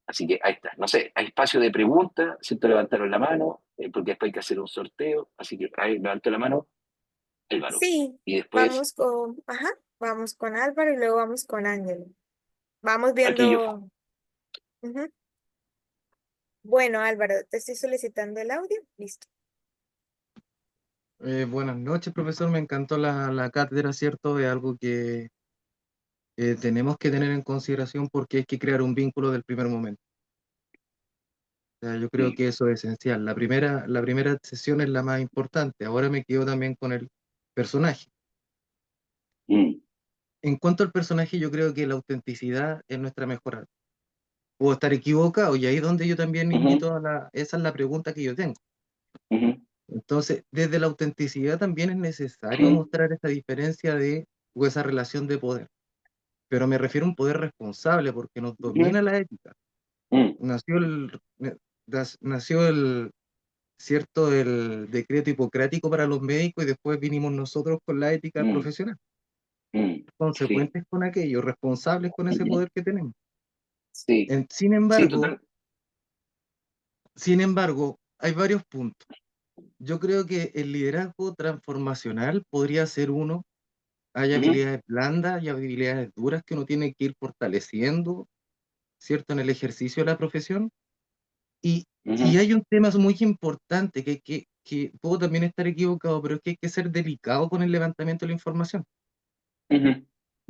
Así que ahí está, no sé, hay espacio de preguntas, ¿cierto? Levantaron la mano, porque después hay que hacer un sorteo, así que ahí levanto la mano, Álvaro. Sí, Y después, vamos con Álvaro y luego vamos con Ángel. Vamos aquí yo. viendo. Ujú. Bueno, Álvaro, te estoy solicitando el audio. Listo. Buenas noches, profesor. Me encantó la cátedra, ¿cierto? Es algo que tenemos que tener en consideración porque hay que crear un vínculo del primer momento. O sea, yo creo Sí. que eso es esencial. La primera sesión es la más importante. Ahora me quedo también con el personaje. Mm, En cuanto al personaje, yo creo que la autenticidad es nuestra mejor arma. Puedo estar equivocado y ahí es donde yo también ujú, invito esa es la pregunta que yo tengo. ujú, Entonces, desde la autenticidad también es necesario ujú, mostrar esa diferencia o esa relación de poder. Pero me refiero a un poder responsable porque nos ujú, domina la ética. mm, Nació nació cierto, el decreto hipocrático para los médicos y después vinimos nosotros con la ética mm, profesional, mm. Sí, consecuentes con aquello, responsables con ese ujú, poder que tenemos. sí, En- sin sí, embargo, total. sin embargo, hay varios puntos. Yo creo que el liderazgo transformacional podría ser uno. Hay Ujú, habilidades blandas y habilidades duras que uno tiene que ir fortaleciendo, ¿cierto?, en el ejercicio de la profesión. Y Ujú, hay un tema muy importante que puedo también estar equivocado, pero es que hay que ser delicado con el levantamiento de la información, ujú,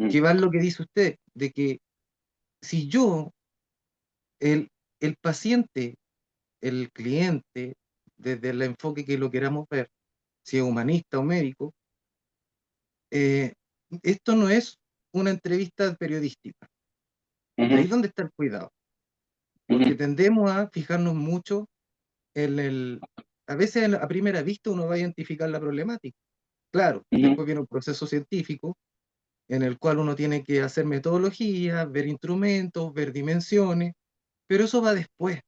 que mm, va en lo que dice usted, de que si yo, el paciente, el cliente, desde el enfoque que lo queramos ver, si es humanista o médico, eh, esto no es una entrevista periodística. ujú, Ahí es donde está el cuidado, porque ujú, tendemos a fijarnos mucho en a veces a primera vista uno va a identificar la problemática. Claro, ujú, después viene un proceso científico en el cual uno tiene que hacer metodología, ver instrumentos, ver dimensiones, pero eso va después.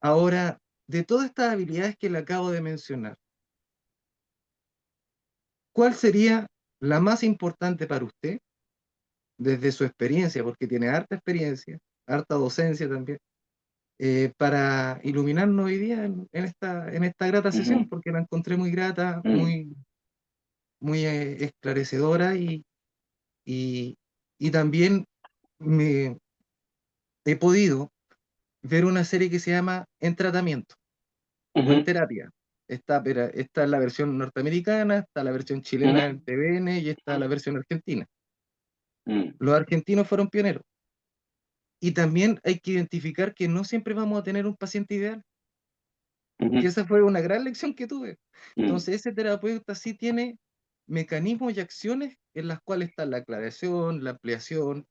Ahora, de todas estas habilidades que le acabo de mencionar, ¿cuál sería la más importante para usted desde su experiencia? Porque tiene harta experiencia, harta docencia también, para iluminarnos hoy día en esta grata sesión, ujú, porque la encontré muy grata, mm, muy esclarecedora y, y también me he podido ver una serie que se llama En Tratamiento o En ujú, Terapia. Está la versión norteamericana, está la versión chilena ujú, en TVN y está la versión argentina. mm, Los argentinos fueron pioneros. Y también hay que identificar que no siempre vamos a tener un paciente ideal, que ujú, esa fue una gran lección que tuve. mm, Entonces, ese terapeuta sí tiene mecanismos y acciones en las cuales está la aclaración, la ampliación,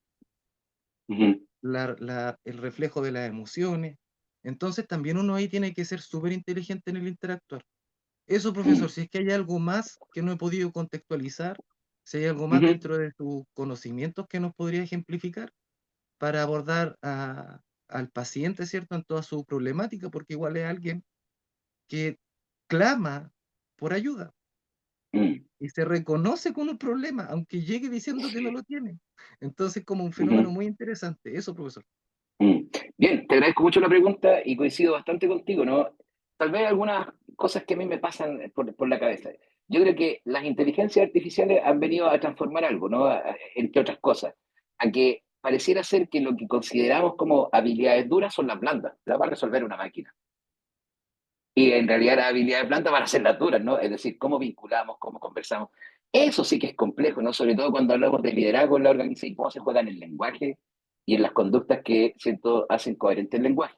ujú, el reflejo de las emociones. Entonces, también uno ahí tiene que ser súper inteligente en el interactuar. Eso, profesor, mm, si es que hay algo más que no he podido contextualizar, si hay algo más ujú, dentro de sus conocimientos que nos podría ejemplificar para abordar al paciente, ¿cierto?, en toda su problemática, porque igual es alguien que clama por ayuda mm, y se reconoce con un problema, aunque llegue diciendo que no sí, lo tiene. Entonces, como un fenómeno ujú, muy interesante. Eso, profesor. mm. Bien, te agradezco mucho la pregunta y coincido bastante contigo, ¿no? Tal vez algunas cosas que a mí me pasan por la cabeza. Yo creo que las inteligencias artificiales han venido a transformar algo, ¿no? Entre otras cosas, a que pareciera ser que lo que consideramos como habilidades duras son las blandas, las va a resolver una máquina. Y en realidad las habilidades blandas van a ser las duras, ¿no? Es decir, cómo vinculamos, cómo conversamos. Eso sí que es complejo, ¿no? Sobre todo cuando hablamos de liderazgo en la organización y cómo se juega en el lenguaje y en las conductas que, siento, hacen coherente el lenguaje.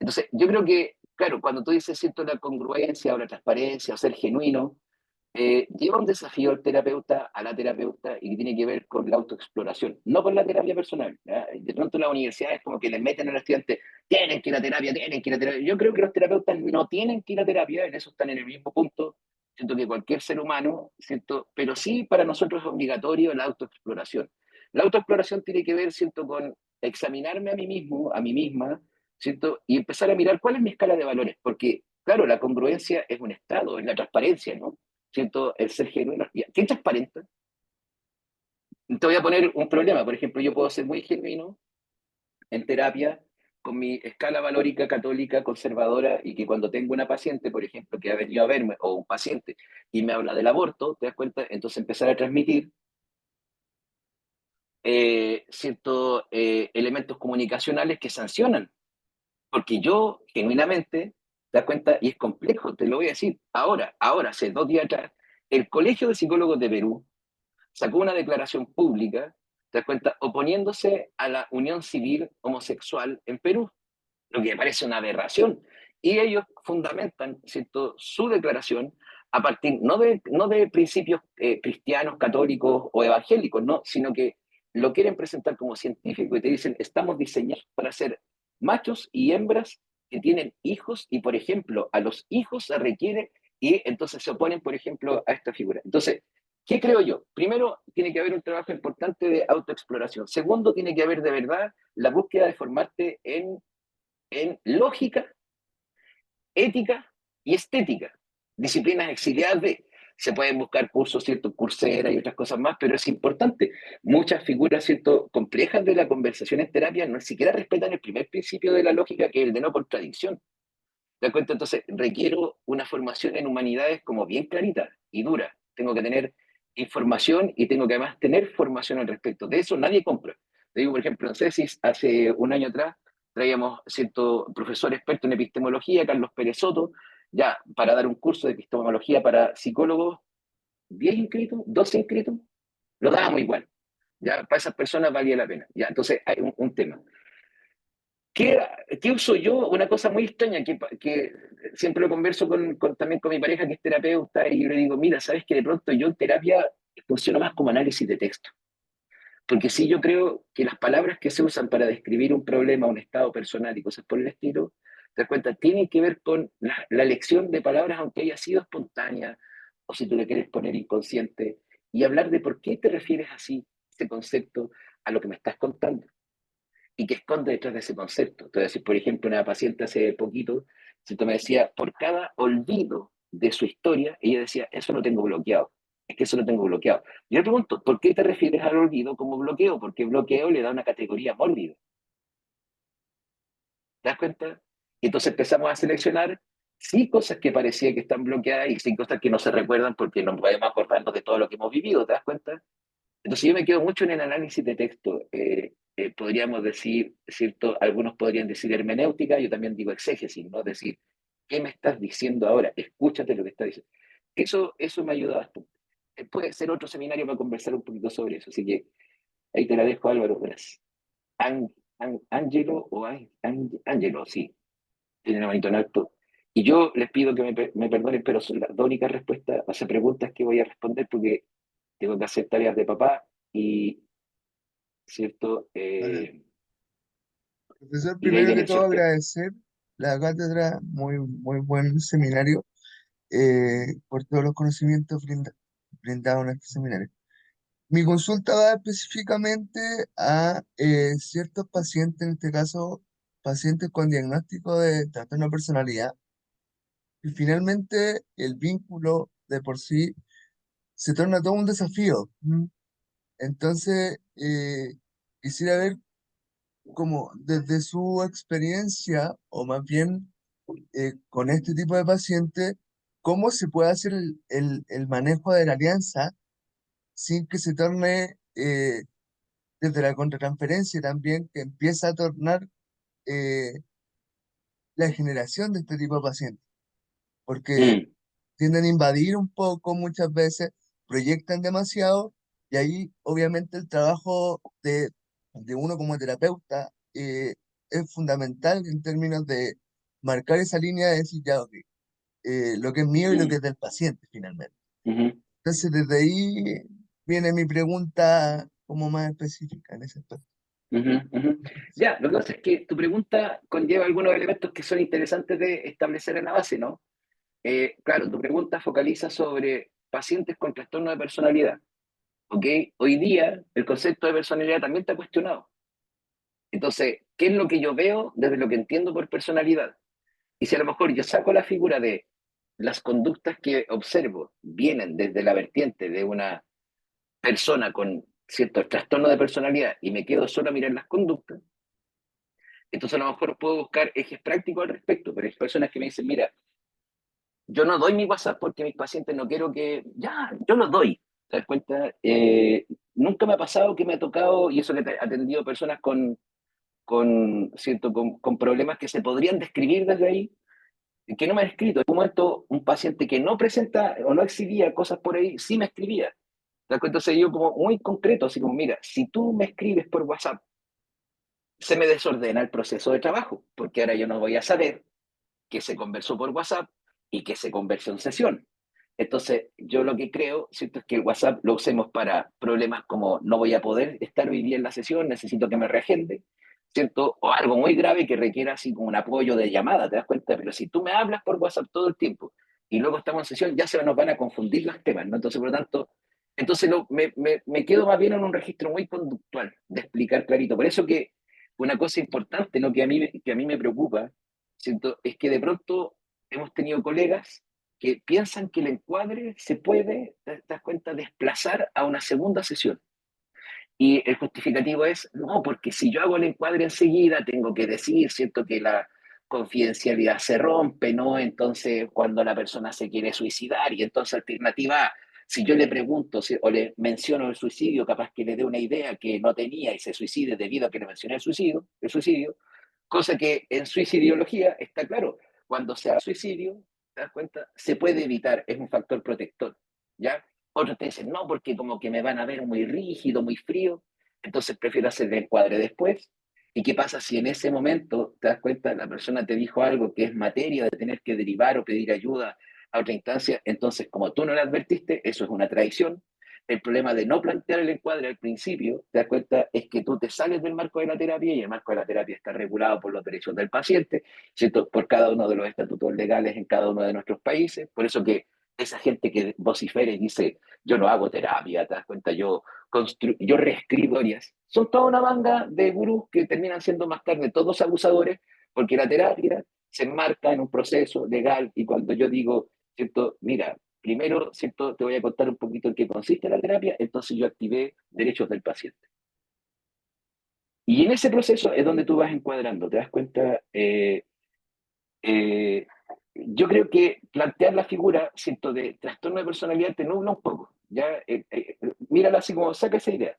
Entonces, yo creo que, claro, cuando tú dices, siento, la congruencia o la transparencia o ser genuino, lleva un desafío al terapeuta, a la terapeuta, y que tiene que ver con la autoexploración, no con la terapia personal. ¿Ya? De pronto las universidades como que les meten a los estudiantes, tienen que ir a terapia, tienen que ir a terapia. Yo creo que los terapeutas no tienen que ir a terapia, en eso están en el mismo punto, siento que cualquier ser humano, siento, pero sí para nosotros es obligatorio la autoexploración. La autoexploración tiene que ver, siento, con examinarme a mí mismo, a mí misma, siento, y empezar a mirar cuál es mi escala de valores, porque, claro, la congruencia es un estado, es la transparencia, ¿no? Siento el ser genuino. ¿Quién transparenta? Te voy a poner un problema. Por ejemplo, yo puedo ser muy genuino en terapia con mi escala valórica católica conservadora y que cuando tengo una paciente, por ejemplo, que ha venido a verme, o un paciente, y me habla del aborto, ¿te das cuenta? Entonces empezar a transmitir ciertos elementos comunicacionales que sancionan. Porque yo, genuinamente, te das cuenta, y es complejo, te lo voy a decir, ahora, hace 2 días atrás, el Colegio de Psicólogos de Perú sacó una declaración pública, te das cuenta, oponiéndose a la unión civil homosexual en Perú, lo que me parece una aberración. Y ellos fundamentan, ¿cierto?, su declaración a partir no de principios cristianos, católicos o evangélicos, no, sino que lo quieren presentar como científico y te dicen, estamos diseñados para ser machos y hembras que tienen hijos y, por ejemplo, a los hijos se requiere y entonces se oponen, por ejemplo, a esta figura. Entonces, ¿qué creo yo? Primero, tiene que haber un trabajo importante de autoexploración. Segundo, tiene que haber de verdad la búsqueda de formarte en lógica, ética y estética. Disciplinas exiliadas de. Se pueden buscar cursos, ¿cierto? Coursera y otras cosas más, pero es importante. Muchas figuras, ¿cierto?, complejas de la conversación en terapia no siquiera respetan el primer principio de la lógica, que es el de no contradicción. ¿Te das cuenta? Entonces, requiero una formación en humanidades como bien clarita y dura. Tengo que tener información y tengo que además tener formación al respecto. De eso nadie compra. Te digo, por ejemplo, en CESIS, hace un año atrás, traíamos cierto profesor experto en epistemología, Carlos Pérez Soto, ya para dar un curso de epistemología para psicólogos, 10 inscritos, 12 inscritos, lo dábamos igual. Ya, para esas personas valía la pena. Ya, entonces hay un tema. ¿Qué, ¿Qué uso yo? Una cosa muy extraña que siempre lo converso también con mi pareja que es terapeuta y yo le digo, mira, sabes que de pronto yo en terapia funciono más como análisis de texto. Porque sí, yo creo que las palabras que se usan para describir un problema, un estado personal y cosas por el estilo, te das cuenta, tienen que ver con la elección de palabras, aunque haya sido espontánea, o si tú le quieres poner inconsciente, y hablar de por qué te refieres así, ese concepto, a lo que me estás contando, y qué esconde detrás de ese concepto. Entonces, por ejemplo, una paciente hace poquito, si tú me decía, por cada olvido de su historia, ella decía, eso lo tengo bloqueado, es que eso lo tengo bloqueado. Yo le pregunto, ¿por qué te refieres al olvido como bloqueo? Porque bloqueo le da una categoría mórbida. ¿Te das cuenta? Y entonces empezamos a seleccionar sí cosas que parecía que están bloqueadas y sí cosas que no se recuerdan porque no podemos acordarnos de todo lo que hemos vivido, ¿te das cuenta? Entonces yo me quedo mucho en el análisis de texto. Podríamos decir, ¿cierto? Algunos podrían decir hermenéutica, yo también digo exégesis, ¿no? Es decir, ¿qué me estás diciendo ahora? Escúchate lo que estás diciendo. Eso me ayuda bastante. Puede ser otro seminario para conversar un poquito sobre eso, así que ahí te la dejo, Álvaro. Gracias. Ángelo o Ángelo, sí, tiene un bonito en alto. Y yo les pido que me perdonen, pero son las dos únicas respuestas, o sea, preguntas que voy a responder porque tengo que hacer tareas de papá y, ¿cierto? Vale. Profesor, Y de ahí primero que viene, todo ¿cierto? agradecer la cátedra, muy buen seminario, por todos los conocimientos brindados en este seminario. Mi consulta va específicamente a ciertos pacientes, en este caso pacientes con diagnóstico de trastorno de personalidad, y finalmente el vínculo de por sí se torna todo un desafío. Entonces, quisiera ver como desde su experiencia, o más bien con este tipo de pacientes, cómo se puede hacer el manejo de la alianza sin que se torne desde la contratransferencia también, que empieza a tornar eh, la generación de este tipo de pacientes, porque Mm, tienden a invadir un poco muchas veces, proyectan demasiado, y ahí obviamente el trabajo de uno como terapeuta es fundamental en términos de marcar esa línea de decir, ya, ok, lo que es mío y lo que mm, es del paciente finalmente. ujú, Entonces desde ahí viene mi pregunta como más específica en ese aspecto. ujú, ujú. Ya, lo que pasa es que tu pregunta conlleva algunos elementos que son interesantes de establecer en la base, ¿no? Claro, tu pregunta focaliza sobre pacientes con trastorno de personalidad, ¿ok? Hoy día el concepto de personalidad también está cuestionado. Entonces, ¿qué es lo que yo veo desde lo que entiendo por personalidad? Y si a lo mejor yo saco la figura de las conductas que observo vienen desde la vertiente de una persona con cierto trastorno de personalidad y me quedo solo a mirar las conductas, entonces a lo mejor puedo buscar ejes prácticos al respecto, pero hay personas que me dicen, mira, yo no doy mi WhatsApp porque mis pacientes no quiero que, ya, yo lo doy, ¿te das cuenta? Nunca me ha pasado que me ha tocado, y eso que he atendido personas ¿cierto? Con problemas que se podrían describir desde ahí, que no me ha escrito. En un momento, un paciente que no presenta o no exhibía cosas por ahí, sí me escribía. ¿Te das cuenta? Entonces yo como muy concreto, así como, mira, si tú me escribes por WhatsApp, se me desordena el proceso de trabajo, porque ahora yo no voy a saber que se conversó por WhatsApp y que se conversó en sesión. Entonces, yo lo que creo, ¿cierto? Es que el WhatsApp lo usemos para problemas como no voy a poder estar hoy día en la sesión, necesito que me reagende, ¿cierto? O algo muy grave que requiera así como un apoyo de llamada, ¿te das cuenta? Pero si tú me hablas por WhatsApp todo el tiempo y luego estamos en sesión, ya se nos van a confundir los temas, ¿no? Entonces, por lo tanto, entonces me quedo más bien en un registro muy conductual de explicar clarito. Por eso que una cosa importante, ¿no? Que a mí me preocupa, ¿cierto? Es que de pronto hemos tenido colegas que piensan que el encuadre se puede, te das cuenta, desplazar a una segunda sesión. Y el justificativo es, no, porque si yo hago el encuadre enseguida, tengo que decir, ¿cierto?, que la confidencialidad se rompe, ¿no? Entonces, cuando la persona se quiere suicidar, y entonces alternativa A, Si yo le pregunto o le menciono el suicidio, capaz que le dé una idea que no tenía y se suicide debido a que le mencioné el suicidio, cosa que en suicidología está claro, cuando se hace suicidio, ¿te das cuenta? Se puede evitar, es un factor protector, ¿ya? Otros te dicen, no, porque como que me van a ver muy rígido, muy frío, entonces prefiero hacer el encuadre después. ¿Y qué pasa si en ese momento, te das cuenta, la persona te dijo algo que es materia de tener que derivar o pedir ayuda a otra instancia? Entonces, como tú no le advertiste, eso es una traición. El problema de no plantear el encuadre al principio, te das cuenta, es que tú te sales del marco de la terapia y el marco de la terapia está regulado por los derechos del paciente, ¿cierto? Por cada uno de los estatutos legales en cada uno de nuestros países. Por eso que esa gente que vocifera y dice, yo no hago terapia, te das cuenta, yo reescribo historias, son toda una banda de gurús que terminan siendo más tarde todos abusadores, porque la terapia se enmarca en un proceso legal y cuando yo digo, ¿cierto? Mira, primero, ¿cierto? Te voy a contar un poquito en qué consiste la terapia, entonces yo activé derechos del paciente. Y en ese proceso es donde tú vas encuadrando, te das cuenta, eh, yo creo que plantear la figura, ¿cierto? De trastorno de personalidad te nubla un poco, ¿ya? Mírala así como saca esa idea.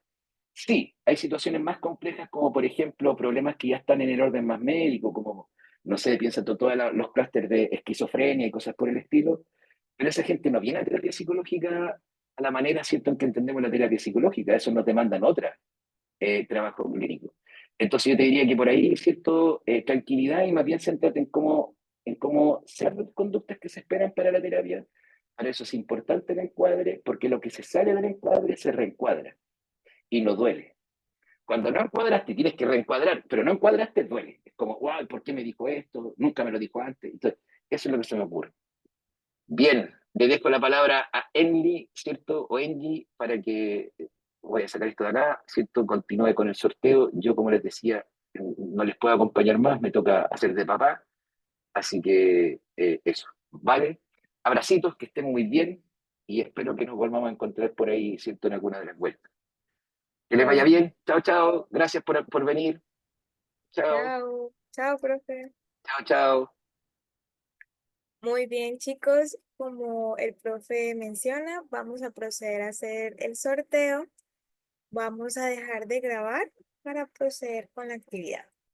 Sí, hay situaciones más complejas como por ejemplo problemas que ya están en el orden más médico, como, no sé, piensa todos los clústeres de esquizofrenia y cosas por el estilo, pero esa gente no viene a terapia psicológica a la manera, ¿cierto?, en que entendemos la terapia psicológica, eso no te mandan otra trabajo clínico. Entonces yo te diría que por ahí, ¿cierto?, tranquilidad y más bien centrarte en cómo ser las conductas que se esperan para la terapia. Para eso es importante el encuadre, porque lo que se sale del encuadre se reencuadra y no duele. Cuando no encuadraste, tienes que reencuadrar, pero no encuadraste, duele. Es como, wow, ¿por qué me dijo esto? Nunca me lo dijo antes. Entonces, eso es lo que se me ocurre. Bien, le dejo la palabra a Enli, ¿cierto? O Enli, para que voy a sacar esto de acá, ¿cierto? Continúe con el sorteo. Yo, como les decía, no les puedo acompañar más, me toca hacer de papá. Así que eso, ¿vale? Abracitos, que estén muy bien y espero que nos volvamos a encontrar por ahí, ¿cierto? En alguna de las vueltas. Que les vaya Bueno, bien. Chao, chao. Gracias por venir. Chao, chao. Chao, profe. chao, chao. Muy bien, chicos. Como el profe menciona, vamos a proceder a hacer el sorteo. Vamos a dejar de grabar para proceder con la actividad.